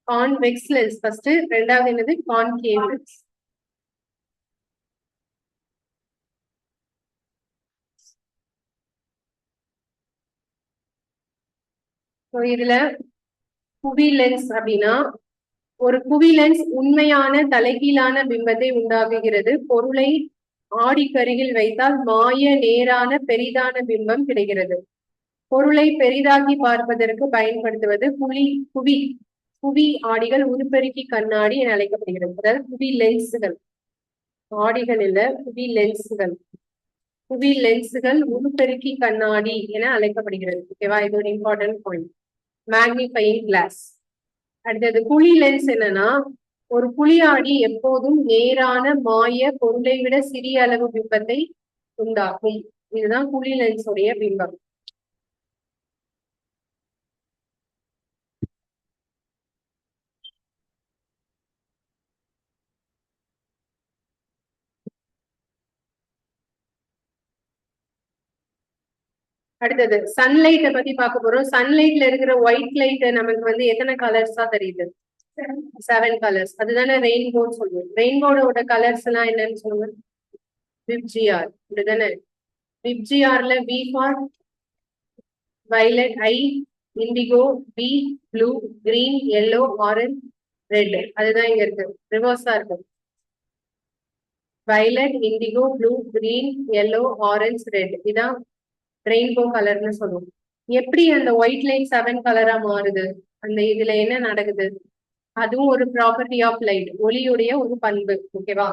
கான்வெக்ஸ் லென்ஸ் ஃபர்ஸ்ட், ரெண்டாவது என்னது? Concave lens. இதுல குவி லென்ஸ் அப்படின்னா ஒரு குவி லென்ஸ் உண்மையான தலைகீழான பிம்பத்தை உண்டாக்குகிறது. பொருளை ஆடிக்கருகில் வைத்தால் மாய நேரான பெரிதான பிம்பம் கிடைக்கிறது. பொருளை பெரிதாக்கி பார்ப்பதற்கு பயன்படுத்துவது குவி ஆடிகள், உருப்பெருக்கி கண்ணாடி என அழைக்கப்படுகிறது. அதாவது குவி லென்ஸுகள், ஆடிகள் இல்ல, குவி லென்ஸுகள். குவி லென்ஸுகள் உருப்பெருக்கி கண்ணாடி என அழைக்கப்படுகிறது. ஓகேவா? இது ஒரு இம்பார்ட்டன்ட் பாயிண்ட். Magnifying glass. அடுத்தது குழி லென்ஸ் என்னன்னா ஒரு குழியாடி எப்போதும் நேரான மாய பொருளை விட சிறிய அளவு பிம்பத்தை உண்டாக்கும். இதுதான் குழி லென்ஸ் உடைய பிம்பம். அடுத்தது சன்லைட்டை பத்தி பார்க்க போறோம். சன்லைட்ல இருக்கிற ஒயிட் லைட் நமக்கு வந்து எத்தனை கலர்ஸா தெரியுது? 7 கலர்ஸ். அதுதானே ரெயின்போன்னு சொல்லுவோம். ரெயின்போட கலர்ஸ் எல்லாம் என்னன்னு சொல்லுங்க. விப்ஜிஆர் இதுதானே. விப்ஜிஆர்ல V for violet, I, indigo, B, blue, green, yellow, orange, red. அதுதான் இங்க இருக்கு. ரிவர்ஸா இருக்கு. violet, indigo, blue, green, yellow, orange, red. இதான் ரெயின்போ கலர்னு சொல்லுவோம். எப்படி அந்த ஒயிட் லைட் 7 கலரா மாறுது? அந்த இதுல என்ன நடக்குது? அதுவும் ஒரு ப்ராப்பர்ட்டி ஆஃப் லைட், ஒளியுடைய ஒரு பண்பு. ஓகேவா?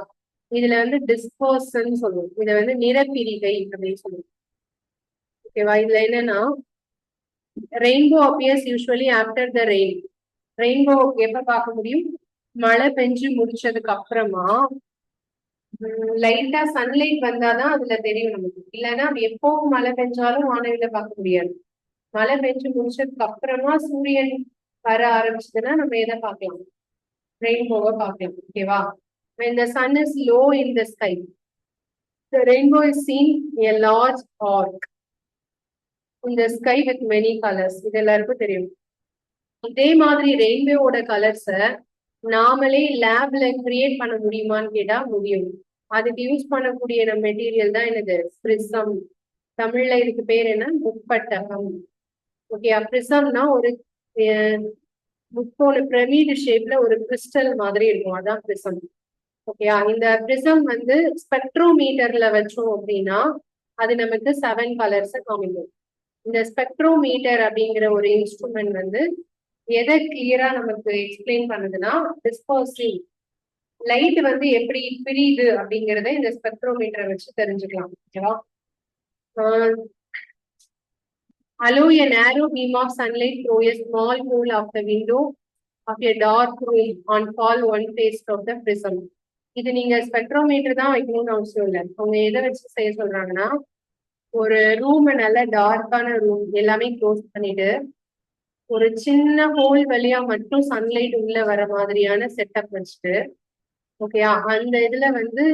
இதுல வந்து டிஸ்பர்சன் சொல்லுவோம். இதை வந்து நிறப்பிரிகை அப்படின்னு சொல்லுவோம். ஓகேவா? இதுல என்னன்னா rainbow appears usually after the rain. Rainbow எப்ப பார்க்க முடியும்? மழை பெஞ்சு முடிச்சதுக்கு அப்புறமா லைட்டா சன்லைட் வந்தாதான் அதுல தெரியும் நமக்கு. இல்லைன்னா எப்பவும் மழை பெஞ்சாலும் வானவில பார்க்க முடியாது. மழை பெஞ்சு முடிச்சதுக்கு அப்புறமா சூரியன் வர ஆரம்பிச்சதுன்னா நம்ம எதை பார்க்கலாம்? ரெயின்போவை பார்க்கலாம். ஓகேவா? when the sun is low in the sky, the rainbow is seen a large arc in the sky with many colors. இது எல்லாருக்கும் தெரியும். இதே மாதிரி ரெயின்போவோட கலர்ஸ நாமளே லேப்ல கிரியேட் பண்ண முடியுமான்னு கேட்டா முடியும். அதுக்கு யூஸ் பண்ணக்கூடிய மெட்டீரியல் தான் என்னது? பிரிசம். தமிழ்ல இதுக்கு பேர் என்ன? முப்பட்டகம். ஓகே, பிரிசம்னா ஒரு முக்கோண பிரமிடு ஷேப்ல ஒரு கிறிஸ்டல் மாதிரி இருக்கும். அதான் பிரிசம். ஓகே, இந்த பிரிசம் வந்து ஸ்பெக்ட்ரோமீட்டர்ல வச்சோம் அப்படின்னா அது நமக்கு 7 கலர்ஸ் காமிக்கும். இந்த ஸ்பெக்ட்ரோமீட்டர் அப்படிங்கிற ஒரு இன்ஸ்ட்ருமெண்ட் வந்து எதை கிளியரா நமக்கு எக்ஸ்பிளைன் பண்ணுதுன்னா, டிஸ்பர்சிவ் லைட் வந்து எப்படி பிரியுது அப்படிங்கறத இந்த ஸ்பெக்ட்ரோமீட்டரை வச்சு தெரிஞ்சுக்கலாம். ஓகேவா? allow a narrow beam of sunlight through a small hole of the window of a dark room on fall one face of the prism. இது நீங்க ஸ்பெக்ட்ரோமீட்டர் தான் வைக்கணும்னு அவசியம் இல்லை. அவங்க எதை வச்சு செய்ய சொல்றாங்கன்னா, ஒரு ரூம் நல்ல டார்க்கான ரூம் எல்லாமே க்ளோஸ் பண்ணிட்டு ஒரு சின்ன ஹோல் வழியா மட்டும் சன்லைட் உள்ள வர மாதிரியான செட்டப் வச்சுட்டு, ஓகேயா, அந்த இதுல வந்து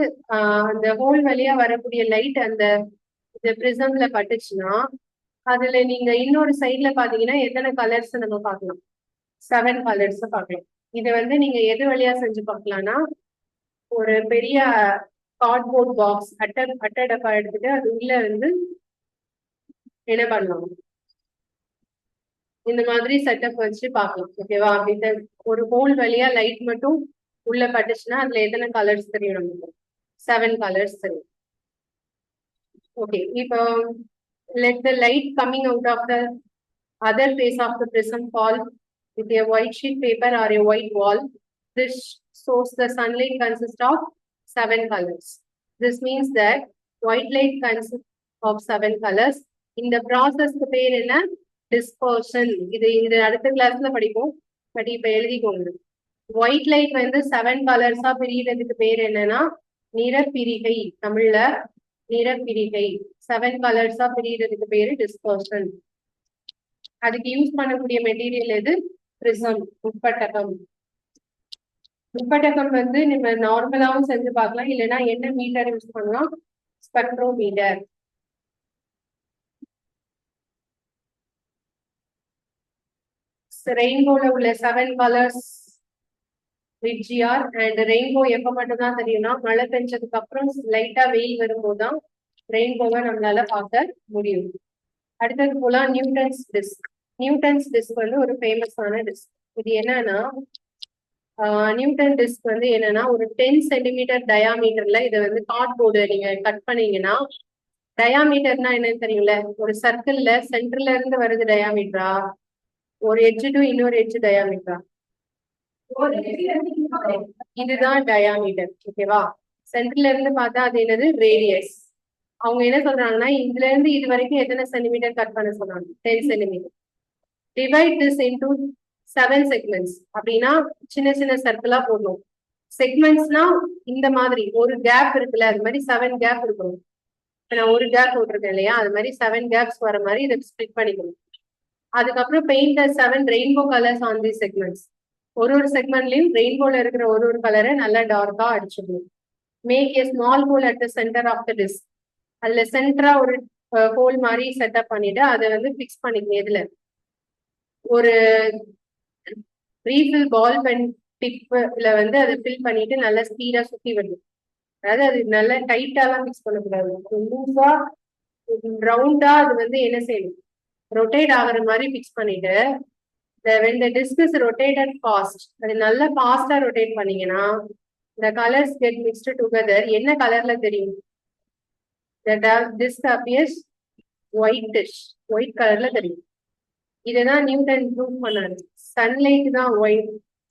அந்த ஹோல் வழியா வரக்கூடிய லைட் அந்த பிரிசம்ல பட்டுச்சுன்னா அதுல நீங்க இன்னொரு சைட்ல பாத்தீங்கன்னா எத்தனை கலர்ஸ் நம்ம பார்க்கலாம்? 7 கலர்ஸ் பார்க்கலாம். இதை வந்து நீங்க எது வழியா செஞ்சு பார்க்கலாம்னா, ஒரு பெரிய கார்ட்போர்ட் பாக்ஸ் அட்டை டப்பா எடுத்துட்டு அது உள்ள வந்து என்ன பண்ணலாம்? இந்த மாதிரி செட்டப் வச்சு பார்க்கலாம். ஓகேவா? அப்படி ஒரு ஹோல் வழியா லைட் மட்டும் உள்ள பட்டுச்சுன்னா அதுல எத்தனை கலர்ஸ் தெரியும் நமக்கு? 7 கலர்ஸ் தெரியும். ஓகே, இப்போ let the light coming out of the other face of the prism fall with a white sheet paper or a white wall. This shows the sunlight consists of 7 colors. This means that white light consists of 7 colors. In the process க்கு பேர் என்ன? dispersion. இது அடுத்த கிளாஸ்ல படிப்போம். But இப்ப எழுதிக்கோங்க. White light வந்து 7 கலர்ஸா பிரிகிறதுக்கு பேர் என்னன்னா நிறப்பிரிகை. தமிழ்ல நிறப்பிரிகை. 7 கலர்ஸா பிரிகிறதுக்கு பேரு டிஸ்பர்ஷன். அதுக்கு யூஸ் பண்ணக்கூடிய மெட்டீரியல் எது? பிரிசம், முப்பட்டகம். முப்பட்டகம் வந்து நம்ம நார்மலாவும் செஞ்சு பார்க்கலாம், இல்லைன்னா என்ன மீட்டர் யூஸ் பண்ணலாம்? ஸ்பெக்ட்ரோமீட்டர். ரெயின்போல உள்ள 7 கலர்ஸ் விப்ஜிஆர். அண்ட் ரெயின்போ எப்ப மட்டும் தான் தெரியும்னா மழை பெஞ்சதுக்கு அப்புறம் லைட்டா வெயில் வரும்போதுதான் ரெயின்போவை நம்மளால பார்க்க முடியும். அடுத்தது போல நியூட்டன்ஸ் டிஸ்க். நியூட்டன்ஸ் டிஸ்க் வந்து ஒரு ஃபேமஸான டிஸ்க். இது என்னன்னா நியூட்டன் டிஸ்க் வந்து என்னன்னா ஒரு 10 சென்டிமீட்டர் டயாமீட்டர்ல இதை வந்து கார்ட்போர்டு நீங்க கட் பண்ணீங்கன்னா, டயாமீட்டர்னா என்னன்னு தெரியும்ல? ஒரு சர்க்கிள்ல சென்டர்ல இருந்து வருது டயாமீட்டரா, ஒரு எட்ஜ் டு இன்னொரு எட்ஜ் டயாமீட்டரா? இதுதான் டயாமீட்டர். ஓகேவா? சென்டர்ல இருந்து பார்த்தா அது என்னது? ரேடியஸ். அவங்க என்ன சொல்றாங்கன்னா, இதுல இருந்து இது வரைக்கும் எத்தனை சென்டிமீட்டர் கட் பண்ண சொல்றாங்க? 10 centimetre. Divide this into 7 segments. அப்படின்னா சின்ன சின்ன சர்க்கிளா போடணும். செக்மெண்ட்ஸ்னா இந்த மாதிரி ஒரு கேப் இருக்குல்ல, அது மாதிரி 7 கேப் இருக்கணும். நான் ஒரு கேப் போட்டிருக்கேன் இல்லையா, அது மாதிரி 7 கேப்ஸ் வர மாதிரி இதை ஸ்பிளிட் பண்ணிக்கணும். அதுக்கப்புறம் paint the 7 rainbow colours on the segments. ஒரு செக்மெண்ட்லயும் ரெயின்போல இருக்கிற ஒரு கலரை நல்லா டார்க்கா அடிச்சிடணும். Make a small hole at the centre of the disc. அதுல சென்டரா ஒரு ஹோல் மாதிரி செட்டப் பண்ணிட்டு அதை வந்து பிக்ஸ் பண்ணிக்கணும். இதுல ஒரு ரீஃபில் பால் பென் டிப்ல வந்து அதை ஃபில் பண்ணிட்டு நல்லா ஸ்பீடா சுத்தி வருது. அதாவது அது நல்லா டைட்டாலாம் ஃபிக்ஸ் பண்ணக்கூடாது. லூஸா ரவுண்டா அது வந்து என்ன செய்யணும், ரொட்டேட் ஆகுற மாதிரி ஃபிக்ஸ் பண்ணிட்டு when the disc is rotated fast, அது நல்லா ஃபாஸ்டா ரொட்டேட் பண்ணீங்கன்னா the colors get mixed together. என்ன கலர்ல தெரியும்? the disc appears whitish, white கலர்ல தெரியும். இதுதான் நியூட்டன் ப்ரூவ் பண்ணாரு. சன்லைட் தான் ஒயிட்,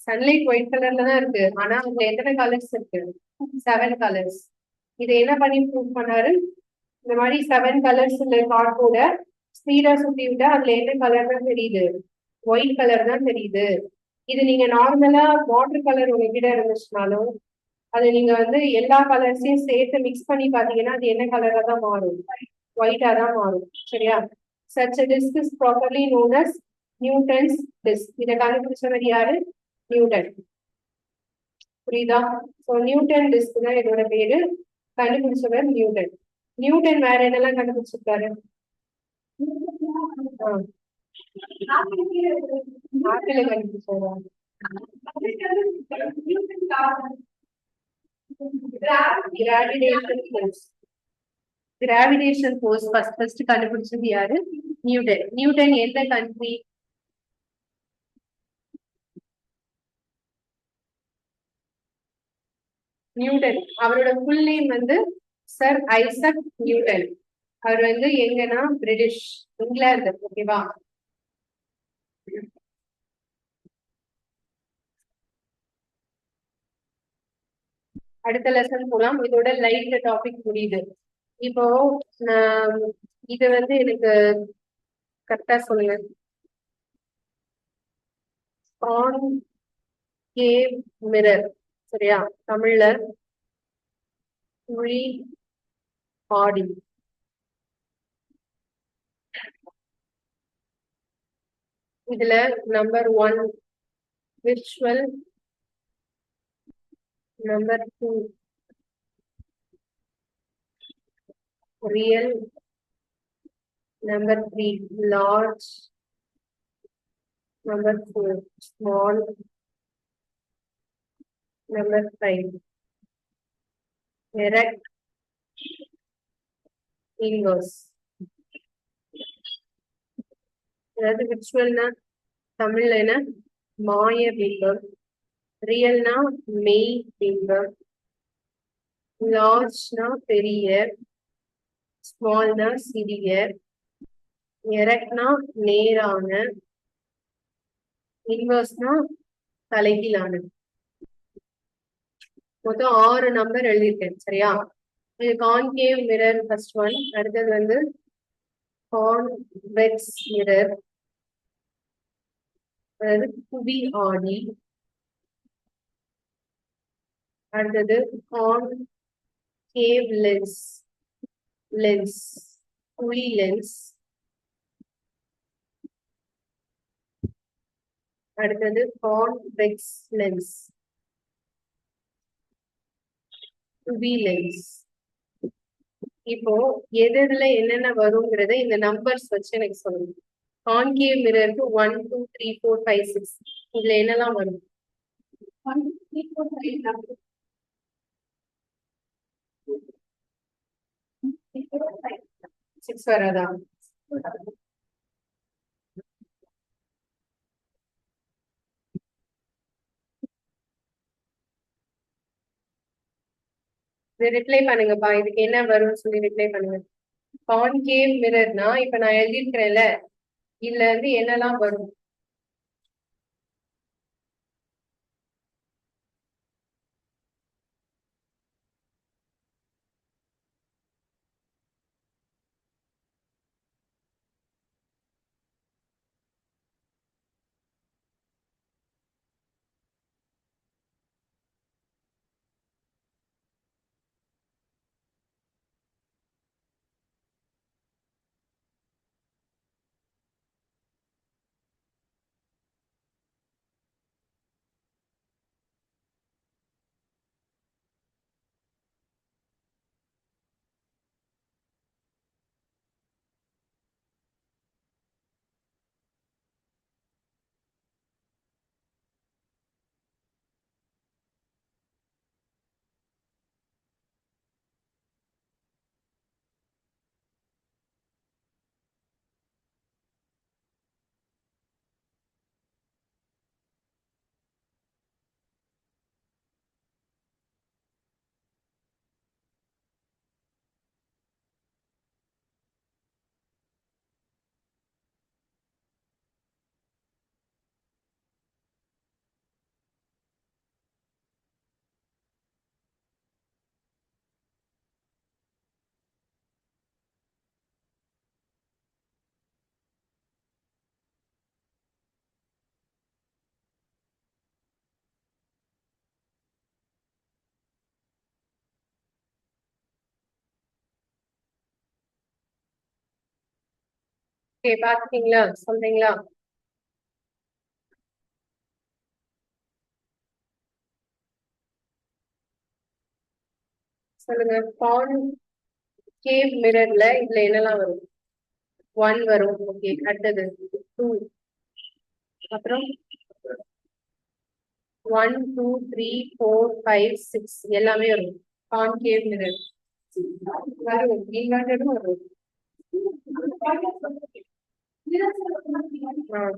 சன்லைட் ஒயிட் கலர்ல தான் இருக்கு, ஆனா அதுல எத்தனை கலர்ஸ் இருக்கு? 7 கலர்ஸ். இதை என்ன பண்ணி ப்ரூவ் பண்ணாரு? இந்த மாதிரி 7 கலர்ஸ் உள்ள கார்டோட ஸ்பீடா சுத்தி விட்டா அதுல என்ன கலர் தான் தெரியுது? ஒயிட் கலர் தான் தெரியுது. இது நீங்க நார்மலா வாட்டர் கலர் உங்ககிட்ட இருந்துச்சுனாலும் அது நீங்க வந்து எல்லா கலர்ஸையும் சேர்த்து மிக்ஸ் பண்ணி பாத்தீங்கன்னா அது என்ன கலரா தான் மாறும்? ஒயிட்டா தான் மாறும். சரியா? such a disk is properly known as Newton's disk. இதை கண்டுபிடிச்சவர் யாரு? நியூட்டன். புரியுதா? ஸோ நியூட்டன் டிஸ்க் தான் இதோட பேரு. கண்டுபிடிச்சவர் நியூட்டன். நியூட்டன் வேற என்னெல்லாம் கண்டுபிடிச்சிருக்காரு? ஆப்பிள் கண்டுபிடிச்சாரா? Gravitation force. Gravitation force first கண்டுபிடிச்சது யாரு? நியூட்டன். நியூட்டன் எந்த கண்ட்ரி? நியூட்டன் அவரோட ஃபுல் நேம் வந்து சர் ஐசக் நியூட்டன். அவர் வந்து எங்கன்னா பிரிட்டிஷ், இங்கிலாந்து. ஓகேவா? அடுத்த லெசன் போலாம். இதோட லைட் டாபிக் முடியுது. இப்போ இது வந்து எனக்கு கரெக்டா சொல்லுங்க. கான்கேவ் மிரர், சரியா? தமிழ்ல குழி ஆடி. இதுல number 1 virtual, number 2 real, number 3 large, number 4 small, number 5 erect, inverse. அதாவது விர்ச்சுவல்னா தமிழ்ல என்ன? மாய பிம்பம். ரியல்னா மெய் பிம்பம். லார்ஜ்னா பெரிய, ஸ்மால்னா சிறிய, எரக்ட்னா நேரான, இன்வர்ஸ்னா தலைகீழானது. மொத்தம் 6 நம்பர் எழுதியிருக்கேன். சரியா? இது கான்கேவ் மிரர் ஃபர்ஸ்ட் ஒன். அடுத்தது வந்து கான்வெக்ஸ் மிரர், அதாவது குவி ஆடி. அடுத்தது கான்கேவ் லென்ஸ், லென்ஸ் குழி லென்ஸ். அடுத்தது கான்வெக்ஸ் லென்ஸ், குவி லென்ஸ். இப்போ எதுல என்னென்ன வருங்கிறத இந்த நம்பர்ஸ் வச்சு எனக்கு சொல்லுங்க. கான்கேவ் மிரருக்கு 1 2 3 4 5 6 இதுல என்னெல்லாம் வரும்? 1 2 3 4 5 6 வராதா? ரிப்ளை பண்ணுங்கப்பா. இதுக்கு என்ன வரும்னு சொல்லி ரிப்ளை பண்ணுங்க. கான்கேவ் மிரர்னா இப்ப நான் எழுதியிருக்கிறேன்ல, இதுல இருந்து என்னெல்லாம் வரும்? ஓகே, பாத்துட்டீங்களா? சொல்றீங்களா? சொல்லுங்க. கான்கேவ் மிரர்ல இதுல என்னெல்லாம் வரும்? 1 வரும். ஓகே, அடுத்தது 2, அப்புறம் 1 2 3 4 5 6 எல்லாமே வரும். கான்கேவ் மிரர் வரும், இன்வெர்டடும் வரும்.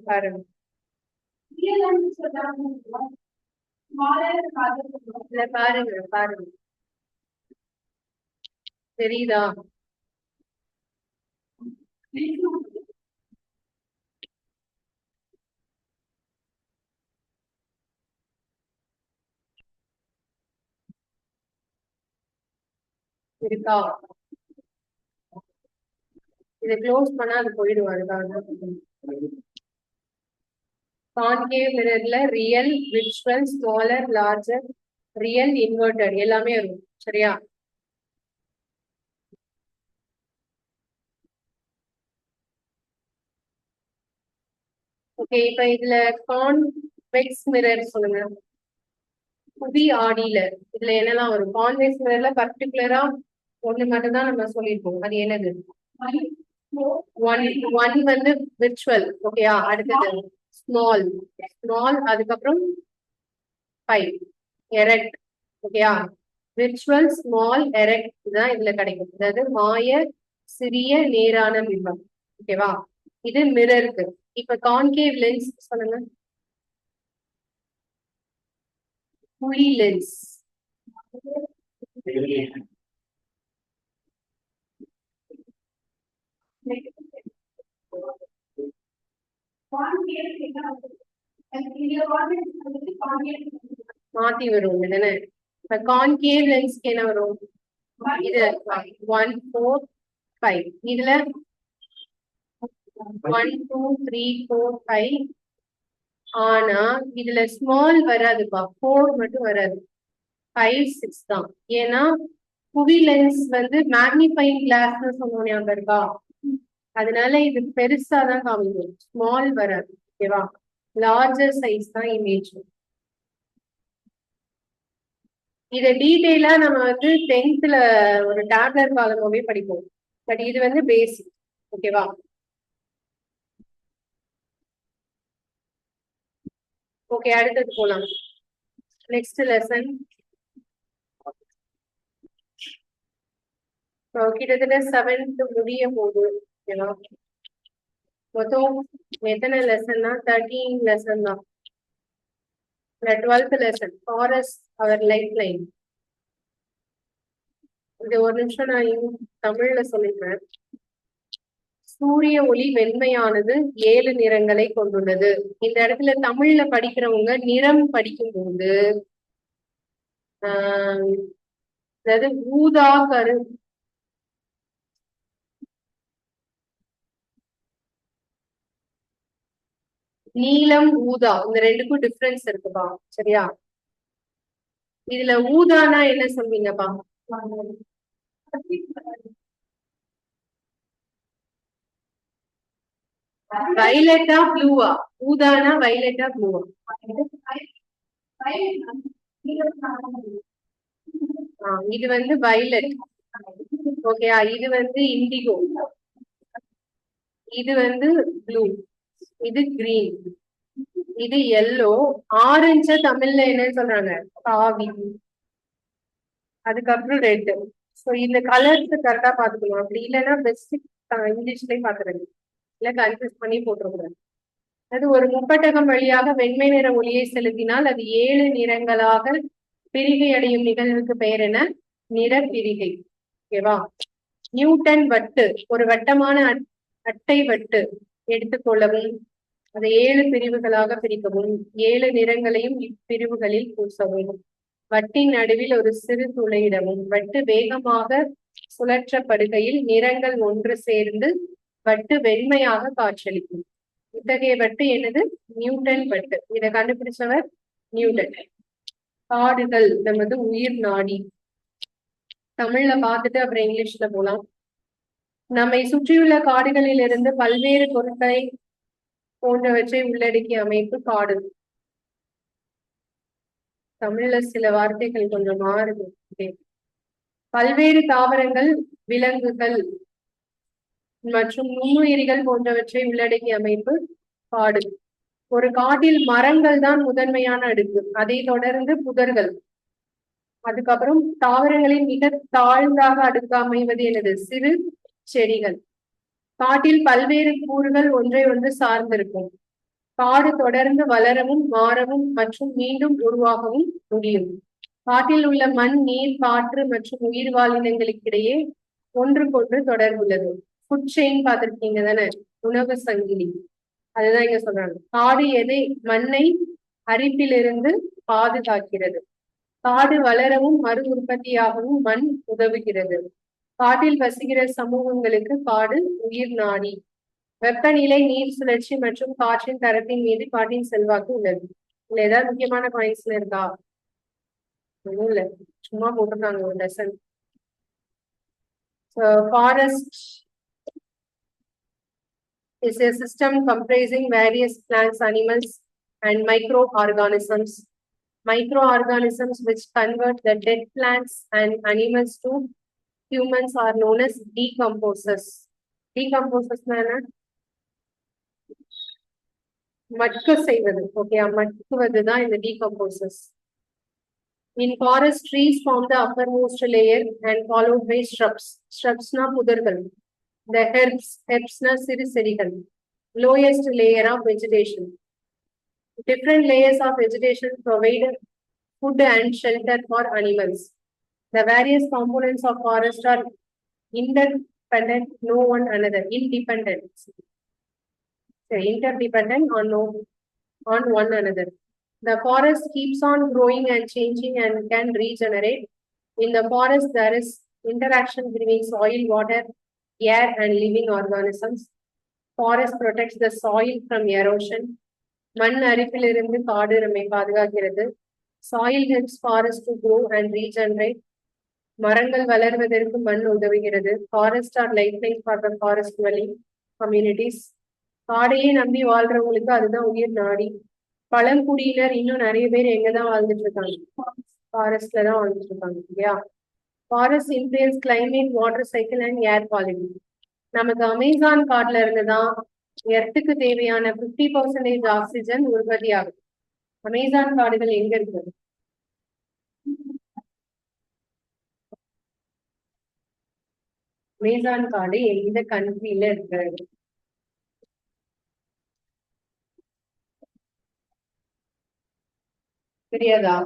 பாருங்க. இல்ல, பாருங்க பாருங்க, தெரியுதா? இருக்கா? இதை க்ளோஸ் பண்ணா அது போயிடும், அதுக்காக. கான்கேவ் மிரர்ல real, virtual, smaller, larger, real, inverted எல்லாமே வரும். சரியா? ஓகே, இப்ப இதுல கான்வெக்ஸ் மிரர் சொல்லுங்க. குவி ஆடியில இதுல என்னெல்லாம் வரும்? கான்வெக்ஸ் மிரர்ல பர்டிகுலரா ஒண்ணு மட்டும் தான் நம்ம சொல்லியிருக்கோம். அது என்னது? ஒன் ஒன் வந்து விர்ச்சுவல். ஓகேயா? அடுத்தது ஸ்மால். ஸ்மால், அதுக்கப்புறம் 5 எரெக்ட். ஓகேயா? விர்ச்சுவல், ஸ்மால், எரெக்ட் தான் இதுல கிடைக்கும். அதாவது மாய, சிறிய, நேரான பிம்பம். ஓகேவா? இது மிரருக்கு. இப்ப கான்கேவ் லென்ஸ் சொல்லுங்க. குழி லென்ஸ். மாத்தி வரும் தானே? இப்ப கான்கேவ் லென்ஸ்க்கு என்ன வரும்? இது 1 4 5. இதுல 1 2 3 4 5. ஆனா இதுல ஸ்மால் வராதுப்பா, 4 மட்டும் வராது, 5 6 தான். ஏன்னா குவி லென்ஸ் வந்து மேக்னிஃபைங் கிளாஸ்னு சொன்னோம், ஞாபகம் இருக்கா? அதனால இது பெருசா தான் காமிக்கும், ஸ்மால் வராது. ஓகேவா? லார்ஜர் சைஸ் தான் இமேஜ். இத டீடைலா நம்ம வந்து 10th ஒரு டேப்லெட் காலமாவே படிப்போம். பட் இது வந்து பேசிக். ஓகேவா? ஓகே, அடுத்தது போலாம். Next lesson. கிட்டத்தட்ட 7th முடிய போகுது. ஓகேவா? மொத்தம் எத்தனை லெசன்னா 13 லெசன் தான். 12th lesson forest our life line. இது ஒரு நிமிஷம் நான் தமிழ்ல சொல்லிடுறேன். சூரிய ஒளி வெண்மையானது 7 நிறங்களை கொண்டுள்ளது. இந்த இடத்துல தமிழ்ல படிக்கிறவங்க நிறம் படிக்கும்போது அதாவது ஊதா, கரு, நீலம், ஊதா, இந்த ரெண்டுக்கும் டிஃபரன்ஸ் இருக்குப்பா. சரியா? இதுல ஊதானா என்ன சொல்வீங்கப்பா? வைலட்டா ப்ளூவா? ஊதானா வைலட்டா ப்ளூவா? இது வந்து வைலட். ஓகேயா? இது வந்து இண்டிகோ, இது வந்து ப்ளூ, இது கிரீன், இது எல்லோ. ஆரஞ்ச தமிழ்ல என்ன சொல்றாங்க? காவி. அதுக்கப்புறம் ரெட். சோ இந்த கலர்ஸ் கரெக்டா பாத்துக்கணும். அப்படி இல்லைன்னா பெஸ்ட் இங்கிலீஷ்லயும் பாத்துறது, இல்ல கன்ஃபியூஸ் பண்ணி போட்டுருக்கூடாது. அது ஒரு முப்பட்டகம் வழியாக வெண்மை நிற ஒளியை செலுத்தினால் அது 7 நிறங்களாக பிரிகை அடையும் நிகழ்வுக்கு பெயர் என? நிறப்பிரிகை. ஓகேவா? நியூட்டன் வட்டு, ஒரு வட்டமான அட்டை வட்டு எடுத்துக்கொள்ளவும், அதை 7 பிரிவுகளாக பிரிக்கவும், 7 நிறங்களையும் இப்பிரிவுகளில் பூசவும், வட்டின் நடுவில் ஒரு சிறு துளையிடவும், வட்டு வேகமாக சுழற்றப்படுகையில் நிறங்கள் ஒன்று சேர்ந்து வட்டு வெண்மையாக காட்சியளிக்கும். இத்தகைய வட்டு என்னது? நியூட்டன் வட்டு. இதை கண்டுபிடிச்சவர் நியூட்டன். காடுகள் நமது உயிர் நாடி. தமிழ்ல பார்த்துட்டு அப்புறம் இங்கிலீஷ்ல போலாம். நம்மை சுற்றியுள்ள காடுகளிலிருந்து பல்வேறு பொருட்களை போன்றவற்றை உள்ளடக்கிய அமைப்பு காடு. தமிழ்ல சில வார்த்தைகள் கொஞ்சம் மாறுது. பல்வேறு தாவரங்கள், விலங்குகள் மற்றும் நுண்ணுயிரிகள் போன்றவற்றை உள்ளடக்கிய அமைப்பு காடு. ஒரு காட்டில் மரங்கள் தான் முதன்மையான அடுக்கு, அதை தொடர்ந்து புதர்கள், அதுக்கப்புறம் தாவரங்களின் மிக தாழ்ந்தாக அடுக்கு அமைவது எனது சிறு செடிகள். காட்டில் பல்வேறு கூறுகள் ஒன்றை ஒன்று சார்ந்திருக்கும். காடு தொடர்ந்து வளரவும் மாறவும் மற்றும் மீண்டும் உருவாகவும் முடியும். காட்டில் உள்ள மண், நீர், காற்று மற்றும் உயிர் வாழினங்களுக்கிடையே ஒன்றுக்கொன்று தொடர்புள்ளது. ஃபுட் செயின் பார்த்திருக்கீங்க தானே, உணவு சங்கிலி, அதுதான் இங்க சொல்றாங்க. காடு எதை மண்ணை அரிப்பிலிருந்து பாதுகாக்கிறது. காடு வளரவும் மறு உற்பத்தியாகவும் மண் உதவுகிறது. காட்டில் வசிக்கிற சமூகங்களுக்கு காடு உயிர் நாடி. வெப்பநிலை, நீர் சுழற்சி மற்றும் காற்றின் தரத்தின் மீது காட்டின் செல்வாக்கு உள்ளது. இல்ல ஏதாவது முக்கியமான பாயிண்ட்ஸ்ல இருக்கா? ஒன்றும் இல்ல, சும்மா போட்டிருக்காங்க ஒரு lesson. Forest is a system comprising various plants, animals, and microorganisms. Microorganisms which convert the dead plants and animals to humans are known as decomposers. Decomposers என்ன? மட்க செய்வது. ஓகே, மட்குவது தான் இந்த decomposers. In forest, trees form the uppermost layer and followed by shrubs. Shrubs na புதர்கள். The herbs na சிறு செடிகள். Lowest layer of vegetation. Different layers of vegetation provide food and shelter for animals. The various components of forest are interdependent on one another. The forest keeps on growing and changing and can regenerate. In the forest, there is interaction between soil, water, air, and living organisms. Forest protects the soil from erosion. மண் அரிப்பிலிருந்து காடு நம்மை பாதுகாக்கிறது. Soil helps forest to grow and regenerate. மரங்கள் வளர்வதற்கு மண் உதவுகிறது. Forests are lifeline for the forest dwelling communities. காடையே நம்பி வாழ்றவங்களுக்கு அதுதான் உயிர் நாடி. பழங்குடியினர் இன்னும் நிறைய பேர் எங்கதான் வாழ்ந்துட்டு இருக்காங்க? ஃபாரஸ்ட்ல தான் வாழ்ந்துட்டு இருக்காங்க இல்லையா? Forest influence climate, water cycle and air quality. நமக்கு அமேசான் காட்டுல இருந்துதான் எர்த்துக்கு தேவையான 50% ஆக்சிஜன் உற்பத்தி ஆகுது. அமேசான் காடுகள் எங்க இருக்கு? அமேசான் காடு எந்த கண்ட்ரில இருக்கு? தெரியாதா?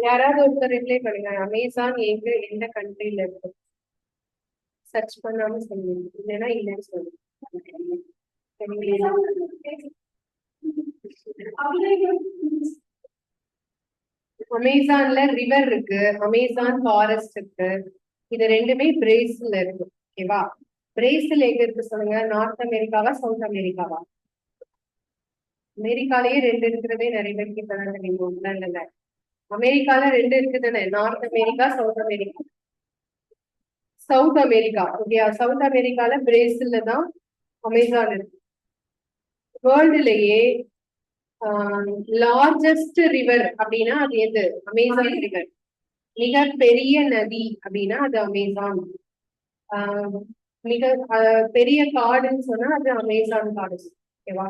யாராவது ஒருத்தர் ரிப்ளை பண்ணுங்க. அமேசான் எங்க எந்த கண்ட்ரில இருக்கு? சர்ச் பண்ணாம சொல்லுங்க, இல்லைன்னா இல்லைன்னு சொல்லுங்க. அமேசான்ல ரிவர் இருக்கு, அமேசான் ஃபாரஸ்ட் இருக்கு. இது ரெண்டுமே பிரேசில்ல இருக்கு. ஓகேவா? பிரேசில் எங்க இருக்கு சொல்லுங்க? North அமெரிக்காவா south அமெரிக்காவா? அமெரிக்காலேயே ரெண்டு இருக்கிறதே நிறைய பேருக்கு இப்பதான் தெரியும். இல்ல அமெரிக்கால ரெண்டு இருக்குதானே, north America, south America. South America, okay. South அமெரிக்கால பிரேசில்ல தான் அமேசான் இருக்கு. வேர்ல்டுலயே லார்ஜஸ்ட் ரிவர் அப்படின்னா அது எது? Amazon river. மிக பெரிய நதி அப்படின்னா அது அமேசான். மிக பெரிய காடுன்னு சொன்னா அது அமேசான் காடு. ஓகேவா?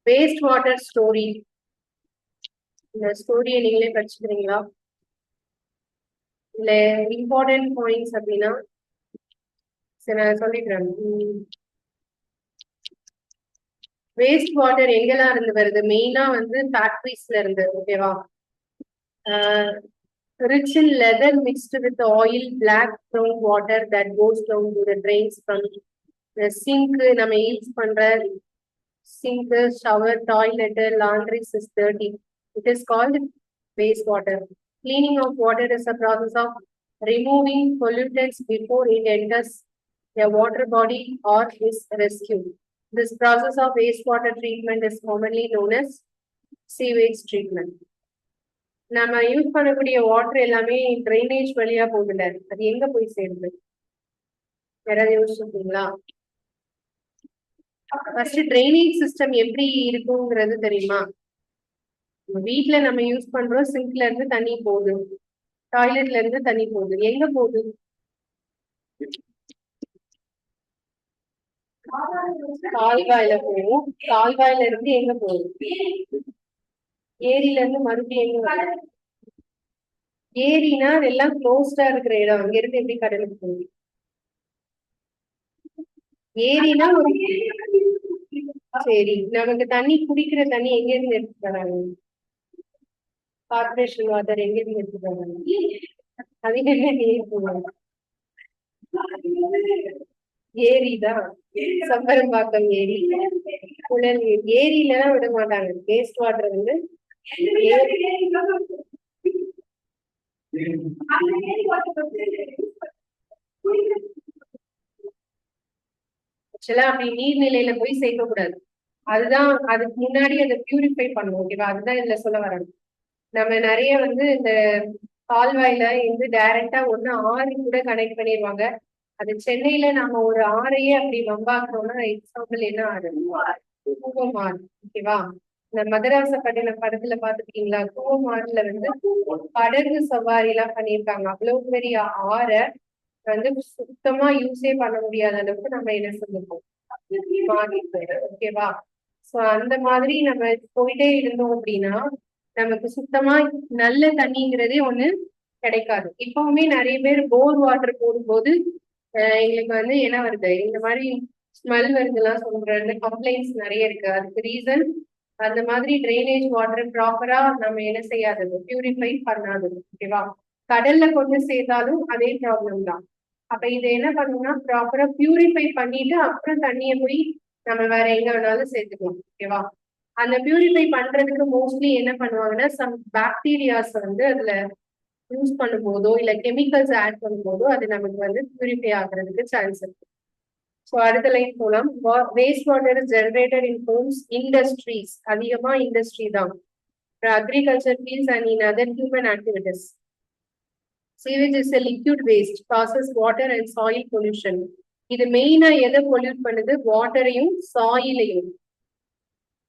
வேஸ்ட் வாட்டர் ஸ்டோரி, இந்த ஸ்டோரியை நீங்களே படிச்சுக்கிறீங்களா? இல்ல இம்பார்ட்டன்ட் பாயிண்ட்ஸ் அப்படின்னா சரி நான் சொல்லிக்கிறேன். வேஸ்ட் வாட்டர் எங்கெல்லாம் இருந்து வருது? மெயினா வந்து ஃபேக்டரிஸ்ல இருந்து. ஓகேவா? rich in leather mixed with oil, black brown water that goes down to the drains from the sink. நம்ம யூஸ் பண்ற sink, shower, toilet, laundry is dirty. It is called wastewater. Cleaning of water is a process of removing pollutants before it enters a water body or is rescued. This process of wastewater treatment is commonly known as sewage treatment. நம்ம use பண்ணக்கூடிய water எல்லாமே drainage வழியா போகுதுல, அது எங்க போய் சேருது? யாராவது யோசிச்சிருக்கீங்களா? First drainage system எப்படி இருக்குங்கிறது தெரியுமா? வீட்டுல நம்ம யூஸ் பண்றோம், சிங்க்ல இருந்து தண்ணி போகுது, டாய்லெட்ல இருந்து தண்ணி போகுது, எங்க போகுது? கால்வாயில போகும். கால்வாயில இருந்து எங்க போகுது? ஏரியில இருந்து மறுபடியும் எங்க வருது? ஏரினா அதெல்லாம் க்ளோஸ்டா இருக்கிற இடம், அங்க இருந்து எப்படி கடலுக்கு போகுது? ஏரினா ஒரு சரி, நமக்கு தண்ணி குடிக்கிற தண்ணி எங்க இருந்து எடுத்துட்டு வராங்க? கார்பரேஷன் வாட்டர் எங்க இருந்து எடுத்துட்டு வராங்க? அது என்ன நீர் போவாங்க? ஏரிதான், சம்பரம்பாக்கம் ஏரி, புழல் ஏரி. ஏரியில எல்லாம் விட மாட்டாங்க வேஸ்ட் வாட்டர் வந்து. ஆக்சுவலா அப்படி நீர்நிலையில போய் சேர்க்க கூடாது. அதுதான், அதுக்கு முன்னாடி அதை பியூரிஃபை பண்ணும். ஓகேவா? அதுதான் இதுல சொல்ல வரணும். நம்ம நிறைய வந்து இந்த கால்வாயில இருந்து டைரக்டா ஒண்ணு ஆறு கூட கனெக்ட் பண்ணிடுவாங்க. அது சென்னையில நம்ம ஒரு ஆறையே அப்படி வம்பாக்குறோம்னா எக்ஸாம்பிள் என்ன ஆறு? கூவமாறு. ஓகேவா? இந்த மதராசப்பட்டினம் படத்துல பாத்துருக்கீங்களா? கூவமாறுல வந்து படகு சவாரி எல்லாம் பண்ணியிருக்காங்க. அவ்வளவு பெரிய ஆறை வந்து சுத்தமா யூஸே பண்ண முடியாத அளவுக்கு நம்ம என்ன சொல்லுவோம், ஓகேவா? சோ அந்த மாதிரி நம்ம போயிட்டே இருந்தோம் அப்படின்னா நமக்கு சுத்தமா நல்ல தண்ணிங்கிறதே ஒண்ணு கிடைக்காது. இப்பவுமே நிறைய பேர் போர் வாட்டர் போடும்போது எங்களுக்கு வந்து என்ன வருது, இந்த மாதிரி ஸ்மெல் வருதுலாம் சொல்ற கம்ப்ளைண்ட்ஸ் நிறைய இருக்கு. அதுக்கு ரீசன் அந்த மாதிரி ட்ரைனேஜ் வாட்டர் ப்ராப்பரா நம்ம என்ன செய்யாதது, பியூரிஃபை பண்ணாதது. ஓகேவா? கடல்ல கொண்டு சேர்த்தாலும் அதே ப்ராப்ளம் தான். அப்ப இதை என்ன பண்ணணும்னா ப்ராப்பரா பியூரிஃபை பண்ணிட்டு அப்புறம் தண்ணியை போய் நம்ம வேற எங்க வேணாலும் சேர்த்துக்கலாம். ஓகேவா? அந்த பியூரிஃபை பண்றதுக்கு மோஸ்ட்லி என்ன பண்ணுவாங்கன்னா சம் பாக்டீரியாஸ் வந்து அதுல யூஸ் பண்ணும்போதோ இல்ல கெமிக்கல்ஸ் ஆட் பண்ணும்போதோ அது நமக்கு வந்து பியூரிஃபை ஆகுறதுக்கு சான்ஸ் இருக்கு. ஸோ அடுத்த லைன் போலாம். Waste water is generated in homes, industries. அதிகமா இண்டஸ்ட்ரி தான், agriculture fields and in other human activities. Sewage is a liquid waste, causes water and soil pollution. இது மெயினா எதை பொல்யூட் பண்ணுது? வாட்டரையும் சாயிலையும்.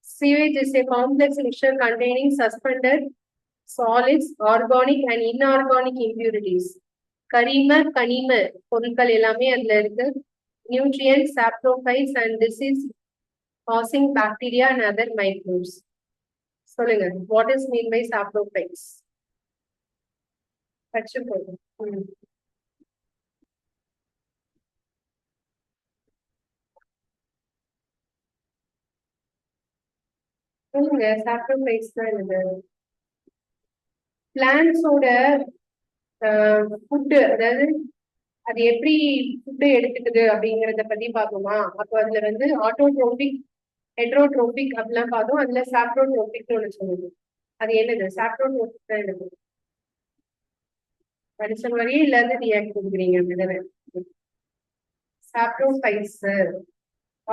Sewage is a complex mixture containing suspended solids, organic and inorganic impurities. கரிம கனிம பொருட்கள் எல்லாமே அதுல இருக்கு. Nutrients, saprophytes and disease causing bacteria and other microbes. சொல்லுங்க, what is mean by saprophytes? பச்சை போதும். சொல்லுங்க, சாப்ரோஃபைட்ஸ் தான் என்னது? பிளான்ட்ஸோட ஃபுட்டு, அதாவது அது எப்படி ஃபுட்டு எடுத்துக்குது அப்படிங்கறத பத்தி பார்ப்போமா? அப்போ அதுல வந்து ஆட்டோட்ரோபிக், ஹெட்ரோட்ரோபிக் அப்படிலாம் பார்த்தோம். அதுல சாப்ரோட்ரோபிக்னு ஒண்ணு சொல்லுது. அது என்னது? சாப்ரோட்ரோபிக் தான் என்னது? படிச்ச மாதிரியே இல்லாத ரியாக்ட் கொடுக்குறீங்க அப்படிதானே? சாப்ரோஃபைட்ஸ்.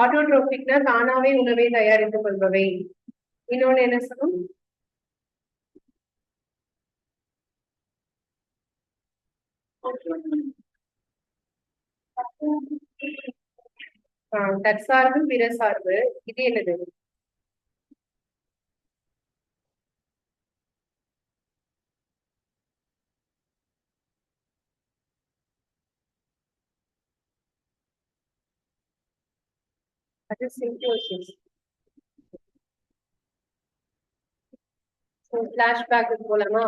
ஆட்டோட்ரோபிக்னா தானாவே உணவை தயாரித்துக் கொள்பவை. இன்னொன்னு என்ன சொல்லும்? தற்சார்பு, பிற சார்பு. இது என்னது? அது சிம்பியோசிஸ். ஃபிளாஷ்பேக் போலாமா?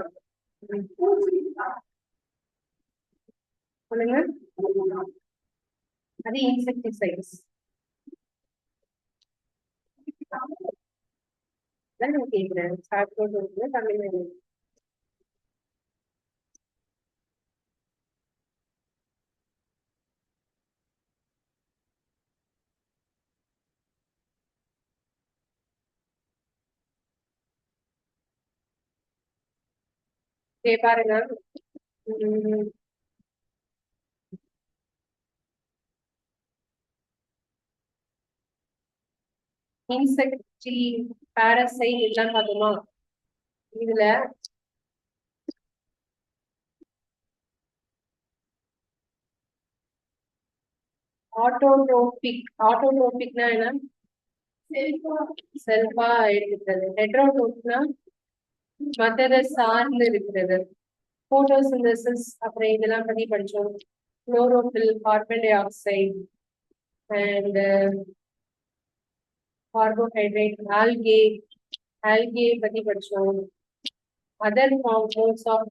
சொல்லுங்க. அது இன்செக்டிசைட்ஸ். நான் கேட்கிறேன். சாப்பிட்டு தமிழ் பாருங்க. இன்செக்ட், பாரசைட் இதெல்லாம் பார்த்தோமா? இதுல ஆட்டோட்ரோபிக்னா என்ன? செல்ஃபா எடுக்கிறது. ஹெட்ரோட்ரோப்னா மற்றதை சார்ந்து இருக்கிறது. போட்டோசிந்தசிஸ் அப்புறம் இதெல்லாம் பத்தி படிச்சோம். Chlorophyll, carbon di oxide and carbohydrate, algae பத்தி படிச்சோம். அதர் மோட்ஸ் ஆஃப்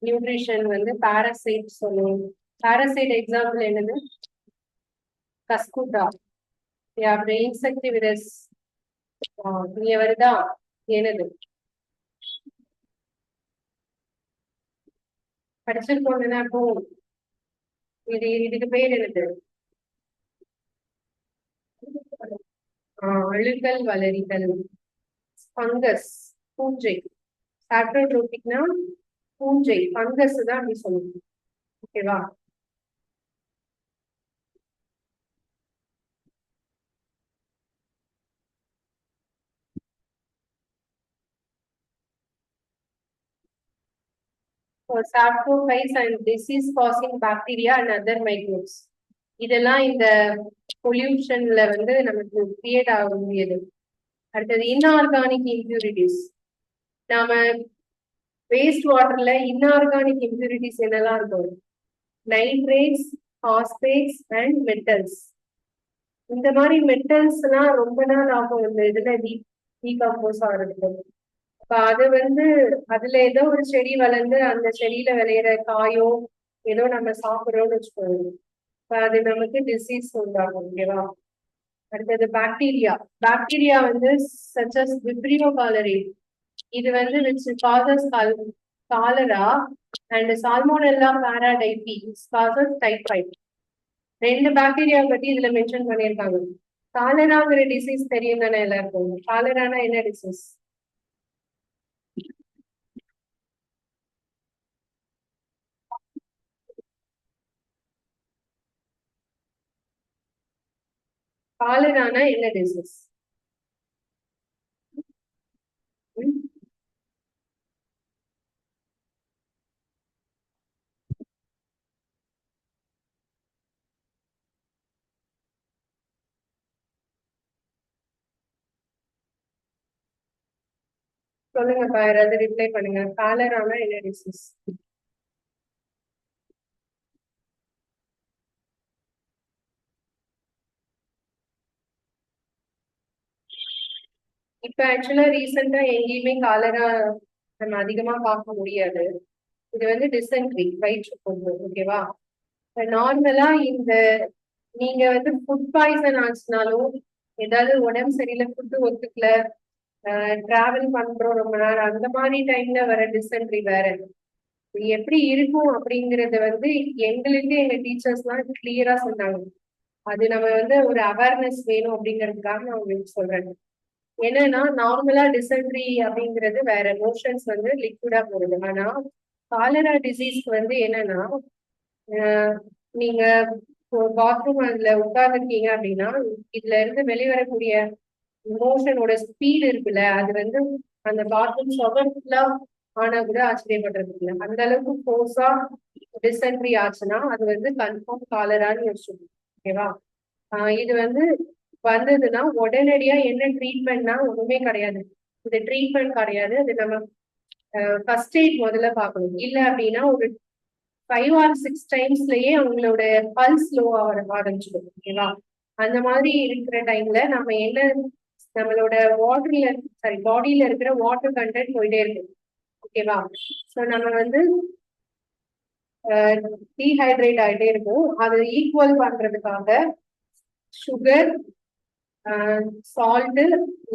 நியூட்ரிஷன் வந்து பாராசைட் சொல்லுவோம். பாராசைட் எக்ஸாம்பிள் என்னது? கஸ்குட்டா. அப்புறம் இன்செக்டிவிரஸ் இங்க வருதா? என்னது படிச்சிருக்கோம். அப்போ இதுக்கு பேர் என்னது? அழுகல் வளரிகள். ஃபங்கஸ், பூஞ்சை. சாப்ரோட்ரோபிக்னா பூஞ்சை, ஃபங்கஸ் தான் அப்படி சொல்லுவோம். ஓகேவா? Saprophytes and disease causing bacteria and other microbes. இதெல்லாம் இந்த பொல்யூஷன்ல வந்து நமக்கு கிரியேட் ஆக முடியாது. அடுத்தது இன்ஆர்கானிக் இம்பியூரிட்டிஸ். நாம வேஸ்ட் வாட்டர்ல இன்ஆர்கானிக் இம்பியூரிட்டிஸ் என்னெல்லாம் இருக்கும்? Nitrates, phosphates and metals. இந்த மாதிரி மெட்டல்ஸ் எல்லாம் ரொம்ப நாள் ஆகும் இந்த இதுல டீகம்போஸ் ஆகிறதுக்கு. அது வந்து அதுல ஏதோ ஒரு செடி வளர்ந்து அந்த செடியில விளையிற காயோ ஏதோ நம்ம சாப்பிடுறோம்னு வச்சுக்கோங்க, அது நமக்கு டிசீஸ் உண்டாகும். ஓகேவா? அடுத்தது பாக்டீரியா வந்து சச்சஸ் விப்ரியோ காலரி. இது வந்து which causes cholera and Salmonella paratyphi causes typhoid. 2 bacteria பத்தி இதுல மென்ஷன் பண்ணியிருக்காங்க. காலராங்கிற டிசீஸ் தெரியும் தானே எல்லாருக்கும்? காலரானா என்ன டிசீஸ்? காலரானா என்ன டிசீஸ்? சொல்லுங்கப்பா, யாராவது ரிப்ளை பண்ணுங்க. காலரானா என்ன டிசீஸ்? இப்ப ஆக்சுவலா ரீசெண்டா எங்கேயுமே காலரா நம்ம அதிகமா பார்க்க முடியாது. இது வந்து டிசென்ட்ரி, வயிற்றுப்போக்கு. ஓகேவா? நார்மலா இந்த நீங்க வந்து ஃபுட் பாய்சன் ஆச்சுனாலும், ஏதாவது உடம்பு சரியில்லை, ஃபுட்டு ஒத்துக்கல, டிராவல் பண்றோம் ரொம்ப நேரம், அந்த மாதிரி டைம்ல வர டிசென்ட்ரி வேற. எப்படி இருக்கும் அப்படிங்கறத வந்து எங்களுக்கு எங்க டீச்சர்ஸ் எல்லாம் கிளியரா சொன்னாங்க. அது நம்ம வந்து ஒரு அவேர்னஸ் வேணும் அப்படிங்கிறதுக்காக நான் உங்களுக்கு சொல்றேன். என்னன்னா நார்மலா டிசென்ட்ரி அப்படிங்கிறது வேற, மோஷன்ஸ் வந்து லிக்விடா போகுது. ஆனா காலரா டிசீஸ்க்கு வந்து என்னன்னா, நீங்க பாத்ரூம் அதுல உட்கார்ந்துருக்கீங்க அப்படின்னா இதுல இருந்து வெளிவரக்கூடிய மோஷனோட ஸ்பீடு இருக்குல்ல, அது வந்து அந்த பாத்ரூம் ஷவர் ஃபுல்லா ஆனா கூட ஆச்சரியப்படுறது இல்லை. அந்த அளவுக்கு ஃபோர்ஸா டிசென்ட்ரி ஆச்சுன்னா அது வந்து கன்ஃபார்ம் காலரான்னு யோசிச்சுக்கணும். ஓகேவா? இது வந்து வந்ததுன்னா உடனடியா என்ன ட்ரீட்மெண்ட்னா ஒண்ணுமே கிடையாது. இது ட்ரீட்மெண்ட் கிடையாது. அது நம்ம ஃபர்ஸ்ட் எய்ட் முதல்ல பார்க்கணும். இல்லை அப்படின்னா ஒரு 5 or 6 டைம்ஸ்லயே அவங்களோட பல்ஸ் லோ ஆரம்பிச்சிடும். ஓகேவா? அந்த மாதிரி இருக்கிற டைம்ல நம்ம என்ன, நம்மளோட வாட்டர்ல பாடியில இருக்கிற வாட்டர் கண்டென்ட் போயிட்டே இருக்கு. ஓகேவா? ஸோ நம்ம வந்து டீஹைட்ரேட் ஆகிட்டே இருக்கும். அது ஈக்குவல் பண்றதுக்காக சுகர் சால்ட்டு,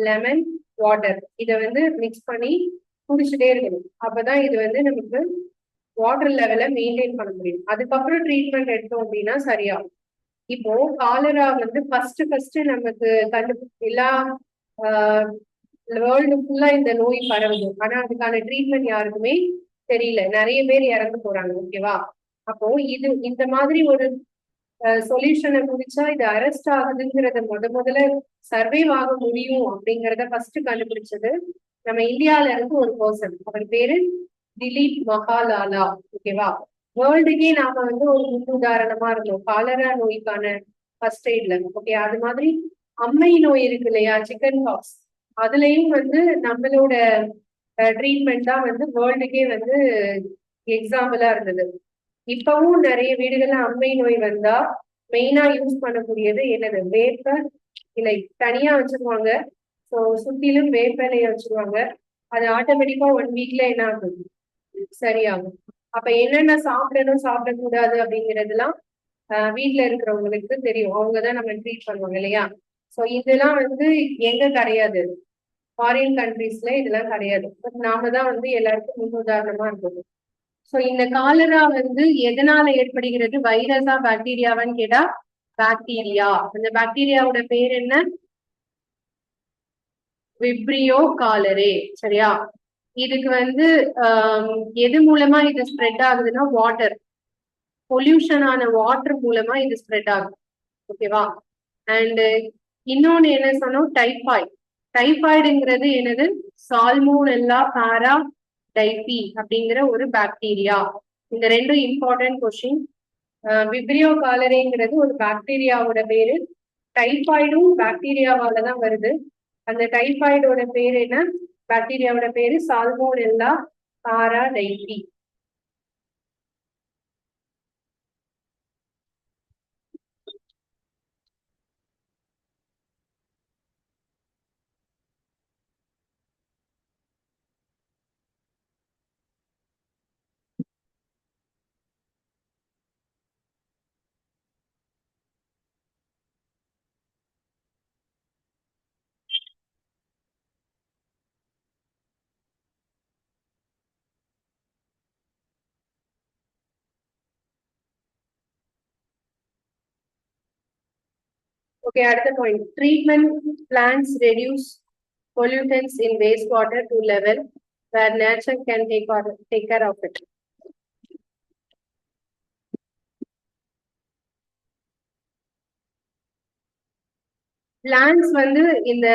லெமன், வாட்டர் இதை வந்து மிக்ஸ் பண்ணி குடிச்சுட்டே இருக்கணும். அப்பதான் இது வந்து நமக்கு வாட்டர் லெவலை மெயின்டைன் பண்ண முடியும். அதுக்கப்புறம் ட்ரீட்மெண்ட் எடுத்தோம் அப்படின்னா சரியாகும். இப்போ காலரா வந்து ஃபர்ஸ்ட் நமக்கு எல்லா வேர்ல்டு ஃபுல்லா இந்த நோய் பரவுது. ஆனா அதுக்கான ட்ரீட்மெண்ட் யாருக்குமே தெரியல. நிறைய பேர் இறந்து போறாங்க. ஓகேவா? அப்போ இந்த மாதிரி ஒரு சொல்யூஷனை குடிச்சா இது அரெஸ்ட் ஆகுதுங்கிறத முதல்ல சர்வைவ் ஆக முடியும் அப்படிங்கிறத ஃபர்ஸ்ட் கண்டுபிடிச்சது நம்ம இந்தியால இருந்து ஒரு பர்சன். அவர் பேரு திலீப் மகாலாலா. ஓகேவா? வேர்ல்டுக்கே நாம வந்து ஒரு முன்னுதாரணமா இருந்தோம் காலரா நோய்க்கான ஃபர்ஸ்ட் எய்ட்ல. ஓகே, அது மாதிரி அம்மை நோய் இருக்கு இல்லையா, சிக்கன் பாக்ஸ், அதுலயும் வந்து நம்மளோட ட்ரீட்மெண்ட் தான் வந்து வேர்ல்டுக்கே வந்து எக்ஸாம்பிளா இருந்தது. இப்பவும் நிறைய வீடுகள்ல அம்மை நோய் வந்தா மெயினா யூஸ் பண்ணக்கூடியது என்னது, வேப்ப இலை தனியா வச்சிருவாங்க. ஸோ சுத்திலும் வேப்ப இலையை வச்சிருவாங்க. அது ஆட்டோமேட்டிக்கா 1 வீக்ல என்ன ஆகும், சரியாகும். அப்ப என்னென்ன சாப்பிடணும் சாப்பிடக்கூடாது அப்படிங்கிறதுலாம் வீட்டுல இருக்கிறவங்களுக்கு தெரியும். அவங்கதான் நம்ம ட்ரீட் பண்ணுவாங்க இல்லையா? ஸோ இதெல்லாம் வந்து எங்க கிடையாது, ஃபாரின் கண்ட்ரீஸ்ல இதெல்லாம் கிடையாது. பட் நாம தான் வந்து எல்லாருக்கும் முன்னுதாரணமா இருக்கணும். ஸோ இந்த காலரா வந்து எதனால ஏற்படுகிறது, வைரஸா பாக்டீரியாவான்னு கேட்டா பாக்டீரியா. அந்த பாக்டீரியாவோட பேர் என்ன, விப்ரியோ காலரே. சரியா? இதுக்கு வந்து எது மூலமா இது ஸ்ப்ரெட் ஆகுதுன்னா வாட்டர், பொல்யூஷன் ஆன வாட்டர் மூலமா இது ஸ்ப்ரெட் ஆகுது. ஓகேவா? அண்ட் இன்னொன்னு என்ன சொன்னோம், டைபாய்டு. டைபாய்டுங்கிறது என்னது, சால்மோனெல்லா பாரா டைபி அப்படிங்கிற ஒரு பாக்டீரியா. இந்த ரெண்டும் இம்பார்ட்டன்ட் கொஸ்டின். விப்ரியோ காலரேங்கிறது ஒரு பாக்டீரியாவோட பேரு. டைபாய்டும் பாக்டீரியாவால தான் வருது. அந்த டைபாய்டோட பேர் என்ன, பாக்டீரியாவோட பேரு சால்மோனெல்லா பாரா டைபி. ஓகே, அடுத்த point. Treatment plants reduce pollutants in wastewater to level where nature can take care of it. Plants வந்து இந்த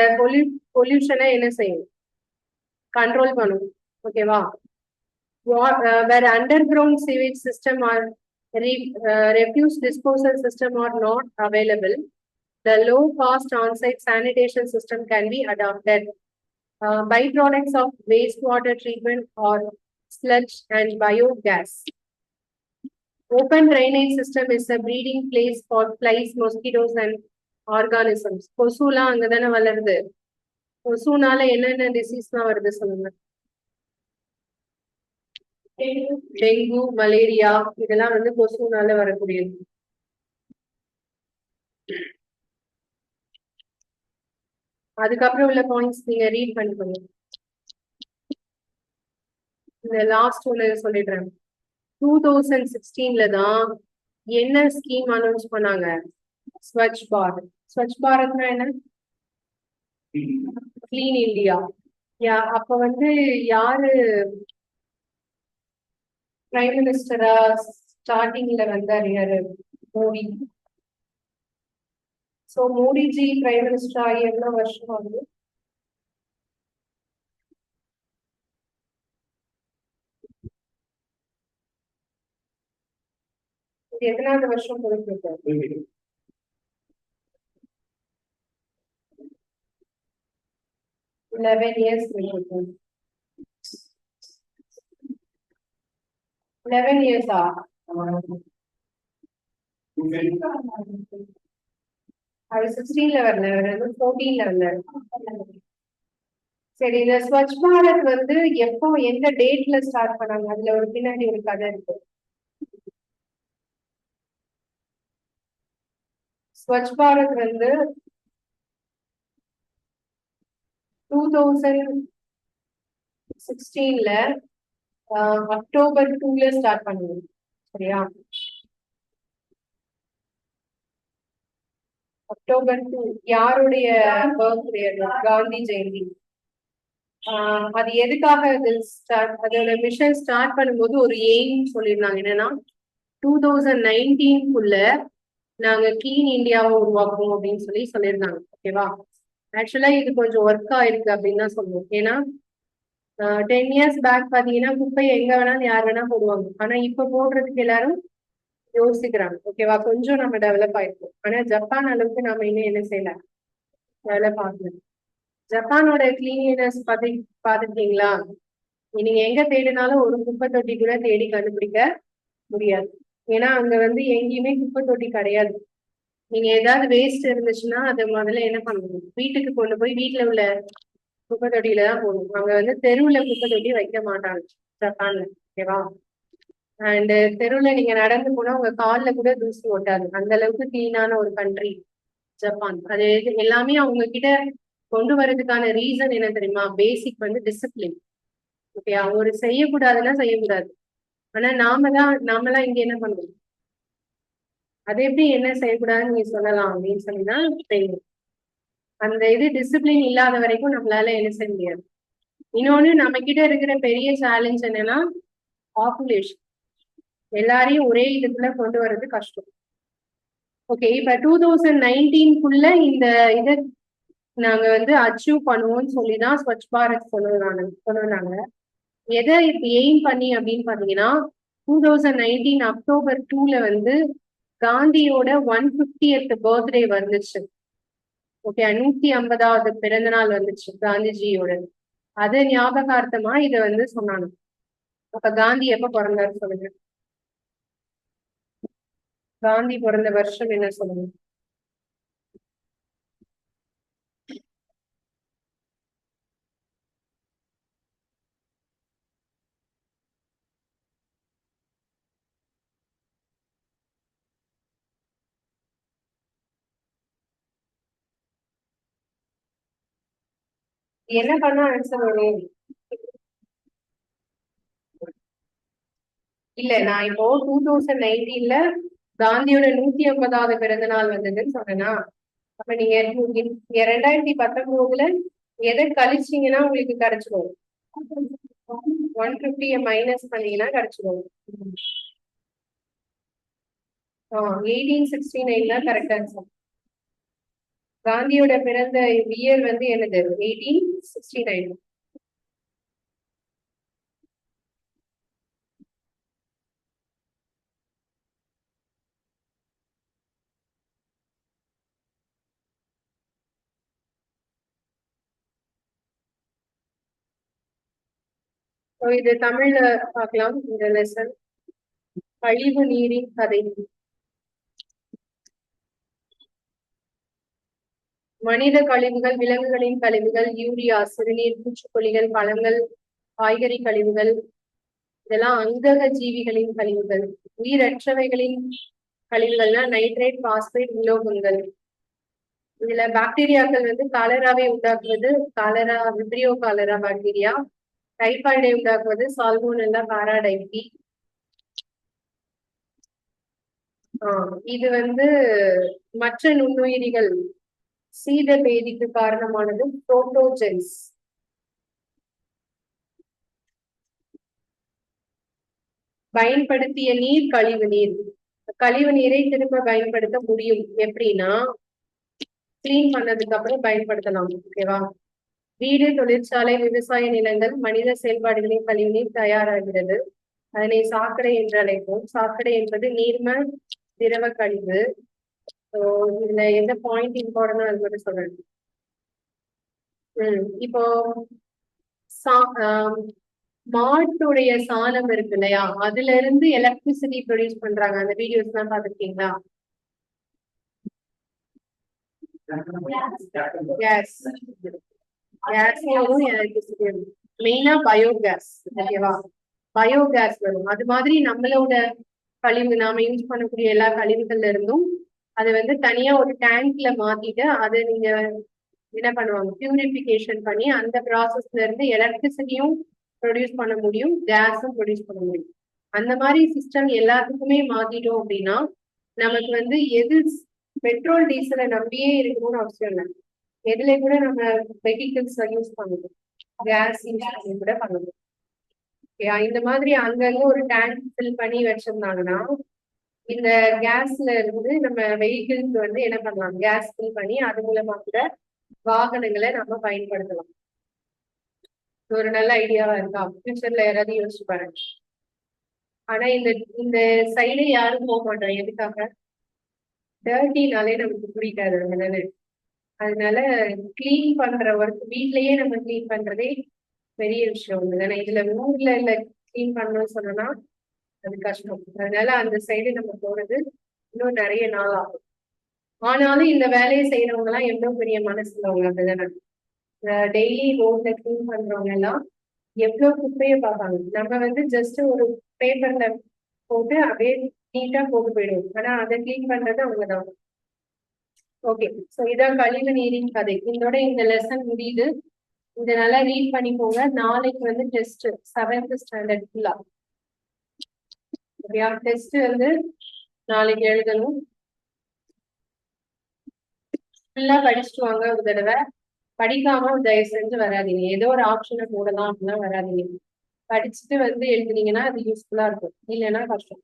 பொல்யூஷனை என்ன செய்யும், கண்ட்ரோல் பண்ணும். ஓகேவா? where underground sewage system or refuse disposal system are not available, the low cost on-site sanitation system can be adopted. Byproducts of wastewater treatment are sludge and biogas. Open drainage system is a breeding place for flies, mosquitoes and organisms. கொசுலாம் அங்கதானே வளருது. கொசுனால என்னென்ன டிசீஸ்லாம் வருது சொல்லுங்க. Dengue, malaria இதெல்லாம் வந்து கொசுனால வரக்கூடியது. அதுக்கப்புறம் உள்ள பாயிண்ட்ஸ் நீங்க ரீட் பண்ணிக்கோங்க. இந்த லாஸ்ட் ஒன்று சொல்லிடுறேன். 2016 தான் என்ன ஸ்கீம் அனௌன்ஸ் பண்ணாங்க, ஸ்வச் பாரத். ஸ்வச் பாரத்னா என்ன, கிளீன் இந்தியா. அப்ப வந்து யாரு பிரைம் மினிஸ்டரா ஸ்டார்டிங்ல வந்தாரு, யாரு, Modi. So Modiji prime minister ஆகி எவ்வளவு வருஷம் ஆகுது, எத்தனாவது வருஷம் போயிட்டு 11 years. 11 years அவர் 16ல வரல, அவர் வந்து 14ல வந்தாரு. சரி, இந்த ஸ்வச் பாரத் வந்து எப்போ எந்த டேட்ல ஸ்டார்ட் பண்ணாங்க, அதுல ஒரு பின்னாடி ஒரு கதை இருக்கு. ஸ்வச் பாரத் வந்து 2016ல அக்டோபர் 2ல ஸ்டார்ட் பண்ணுவோம். சரியா? அக்டோபர் 2 யாருடைய பர்த்டே? காந்தி ஜெயந்தி. அது எதுக்காக அதோட மிஷன் ஸ்டார்ட் பண்ணும்போது ஒரு எய்ம் சொல்லியிருந்தாங்க. என்னன்னா 2019க்குள்ள நாங்க கிளீன் இந்தியாவை உருவாக்குவோம் அப்படின்னு சொல்லியிருந்தாங்க. ஓகேவா? ஆக்சுவலா இது கொஞ்சம் ஒர்க் ஆயிருக்கு அப்படின்னு தான் சொல்லுவோம். ஏன்னா 10 இயர்ஸ் பேக் பாத்தீங்கன்னா குப்பையை எங்க வேணாலும் யார் வேணா போடுவாங்க. ஆனா இப்ப போடுறதுக்கு எல்லாரும் யோசிக்கிறாங்க. ஓகேவா? கொஞ்சம் நம்ம டெவலப் ஆயிருக்கோம். ஆனா ஜப்பான் அளவுக்கு நம்ம இன்னும் என்ன செய்யல, டெவலப் ஆகல. ஜப்பானோட கிளீனினஸ் பாத்துருக்கீங்களா? நீங்க எங்க தேடினாலும் ஒரு குப்பை தொட்டி கூட தேடி கண்டுபிடிக்க முடியாது. ஏன்னா அங்க வந்து எங்கேயுமே குப்பை தொட்டி கிடையாது. நீங்க ஏதாவது வேஸ்ட் இருந்துச்சுன்னா அதை முதல்ல என்ன பண்ணணும், வீட்டுக்கு கொண்டு போய் வீட்டுல உள்ள குப்பை தொட்டியில தான் போடணும். அங்க வந்து தெருவுல குப்பை தொட்டி வைக்க மாட்டாங்க ஜப்பான்ல. ஓகேவா? அண்ட் தெருவுல நீங்க நடந்து போனா உங்க கால்ல கூட தூசி ஒட்டாது. அந்த அளவுக்கு கிளீனான ஒரு கண்ட்ரி ஜப்பான். அது எல்லாமே அவங்க கிட்ட கொண்டு வர்றதுக்கான ரீசன் என்ன தெரியுமா? பேசிக் வந்து டிசிப்ளின். ஓகே, ஒரு செய்யக்கூடாதுன்னா செய்யக்கூடாது. ஆனா நாமெல்லாம் இங்க என்ன பண்றோம்? அது எப்படி என்ன செய்யக்கூடாதுன்னு நீங்க சொல்லலாம் அப்படின்னு சொல்லிதான் செய்யணும். அந்த இது டிசிப்ளின் இல்லாத வரைக்கும் நம்மளால என்ன செய்ய முடியாது. இன்னொன்னு நம்ம கிட்ட இருக்கிற பெரிய சேலஞ்ச் என்னன்னா பாப்புலேஷன். எல்லாரையும் ஒரே இதுக்குள்ள கொண்டு வர்றது கஷ்டம். ஓகே, இப்ப 2019க்குள்ள இந்த இதை நாங்க வந்து அச்சீவ் பண்ணுவோம்னு சொல்லிதான் ஸ்வச் பாரத் சொல்லுவாங்க. எதை இப்ப எய்ம் பண்ணி அப்படின்னு பாத்தீங்கன்னா 2019 அக்டோபர் 2ல வந்து காந்தியோட 150th பர்த்டே வந்துச்சு. ஓகே, 150வது பிறந்த நாள் வந்துச்சு காந்திஜியோட. அது ஞாபகார்த்தமா இத வந்து சொன்னாங்க. அப்ப காந்தி எப்ப பிறந்தாரு சொல்லுங்க? காந்தி பிறந்த வருஷம் என்ன சொல்லுங்க? என்ன பண்ணா ஆன்சர் வரும்? இல்ல, நான் இப்போ 2019ல காந்தியோட 150வது பிறந்த நாள் வந்ததுன்னு சொன்னேன்னா, அப்ப நீங்க 2019ல எதை கழிச்சீங்கன்னா உங்களுக்கு கிடைச்சிடும்? 150 மைனஸ் பண்ணீங்கன்னா கிடைச்சிடும். 1869 தான் கரெக்ட் ஆன்சர். காந்தியோட பிறந்த இயர் வந்து என்னது? 1869. இது தமிழ்ல பார்க்கலாம். இந்த லெசன் கழிவு நீரின் கதை. மனித கழிவுகள், விலங்குகளின் கழிவுகள், யூரியா, சிறுநீர், பூச்சிக்கொல்லிகள், பழங்கள், காய்கறி கழிவுகள், இதெல்லாம் அங்கக ஜீவிகளின் கழிவுகள். உயிரற்றவைகளின் கழிவுகள்னா நைட்ரேட், பாஸ்பேட், உலோகங்கள். இதுல பாக்டீரியாக்கள் வந்து காலராவை உண்டாக்குவது காலரா, விப்ரியோ காலரா பாக்டீரியா. டைபாய்டை உண்டாக்குவது சால்மோனெல்லா பாராடைபி. இது வந்து மற்ற நுண்ணுயிரிகள் சீத பேதிக்கு காரணமானது புரோட்டோஜென்ஸ். பயன்படுத்திய நீர் கழிவு நீர். கழிவு நீரை திரும்ப பயன்படுத்த முடியும். எப்படின்னா கிளீன் பண்ணதுக்கு அப்புறம் பயன்படுத்தலாம். ஓகேவா? வீடு, தொழிற்சாலை, விவசாய நிலங்கள், மனித செயல்பாடுகளின் கழிவுநீர் தயாராகிறது. அதனை சாக்கடை என்று அழைப்போம். சாக்கடை என்பது நீர்ம திரவ கழிவு. இதுல எந்த பாயிண்ட் இம்பார்ட்டன்டா அது மட்டும் சொல்றேன். இப்போ மாட்டுடைய சாணம் இருக்கு இல்லையா, அதுல இருந்து எலக்ட்ரிசிட்டி ப்ரொடியூஸ் பண்றாங்க. அந்த வீடியோஸ் எல்லாம் பாத்துருக்கீங்களா? மெயினா பயோகேஸ். ஓகேவா? பயோகேஸ் வரும். அது மாதிரி நம்மளோட கழிவு, நாம யூஸ் பண்ணக்கூடிய எல்லா கழிவுகள்ல இருந்தும் அது வந்து தனியா ஒரு டேங்க்ல மாத்திட்டு அதை நீங்க என்ன பண்ணுவாங்க, பியூரிஃபிகேஷன் பண்ணி அந்த ப்ராசஸ்ல இருந்து எலக்ட்ரிசிட்டியும் ப்ரொடியூஸ் பண்ண முடியும், கேஸும் ப்ரொடியூஸ் பண்ண முடியும். அந்த மாதிரி சிஸ்டம் எல்லாத்துக்குமே மாத்திட்டோம் அப்படின்னா நமக்கு வந்து எது பெட்ரோல் டீசலை நம்பியே இருக்கணும்னு அவசியம் இல்லை. எதுல கூட நம்ம வெஹிக்கிள்ஸ் யூஸ் பண்ணணும், கேஸ் யூஸ் பண்ணி கூட பண்ணணும். இந்த மாதிரி அங்கங்க ஒரு டேங்க் ஃபில் பண்ணி வச்சிருந்தாங்கன்னா இந்த கேஸ்ல இருந்து நம்ம வெஹிக்கிள்ஸ் வந்து என்ன பண்ணலாம், கேஸ் ஃபில் பண்ணி அது மூலமா கூட வாகனங்களை நம்ம பயன்படுத்தலாம். ஒரு நல்ல ஐடியாவா இருக்கா? ஃபியூச்சர்ல யாராவது யோசிச்சு பாருங்க. ஆனா இந்த இந்த சைடு யாரும் போக மாட்டோம். எதுக்காக? டர்ட்டினாலே நமக்கு பிடிக்காது அதனால. அதனால கிளீன் பண்ற ஒர்க் வீட்லயே நம்ம கிளீன் பண்றதே பெரிய விஷயம் தானே. இதுல ஊர்ல இல்ல கிளீன் பண்ணணும்னு சொன்னோம்னா அது கஷ்டம். அதனால அந்த சைடு நம்ம போறது இன்னும் நிறைய நாள் ஆகும். ஆனாலும் இந்த வேலையை செய்யறவங்க எல்லாம் எவ்வளவு பெரிய மனசுலவங்க அப்படிதானே. டெய்லி ரோட்ல கிளீன் பண்றவங்க எல்லாம் எவ்வளவு குப்பையை பார்ப்பாங்க. நம்ம வந்து ஜஸ்ட் ஒரு பேப்பர்ல போட்டு அப்படியே நீட்டா போட்டு போயிடுவோம். ஆனா அதை கிளீன் பண்றது அவங்கதான். ஓகே, சோ இதான் கழிவு நீரின் கதை. இதோட இந்த லெசன் முடியுது. இதை நல்லா ரீட் பண்ணிக்கோங்க. நாளைக்கு வந்து டெஸ்ட் 7th ஸ்டாண்டர்ட் ஃபுல்லா. சரியா? டெஸ்ட் வந்து நாளைக்கு எழுதணும். ஃபுல்லா படிச்சுட்டு வாங்க ஒரு தடவை. படிக்காம தயவு செஞ்சு வராதீங்க. ஏதோ ஒரு ஆப்ஷனை போடலாம் அப்படின்னா வராதீங்க. படிச்சுட்டு வந்து எழுதுனீங்கன்னா அது யூஸ்ஃபுல்லா இருக்கும், இல்லைன்னா கஷ்டம்.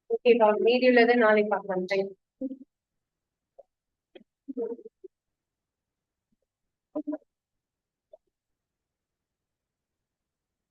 ஓகேப்பா, மீதி உள்ளதை நாளைக்கு பார்க்கலாம். டைம்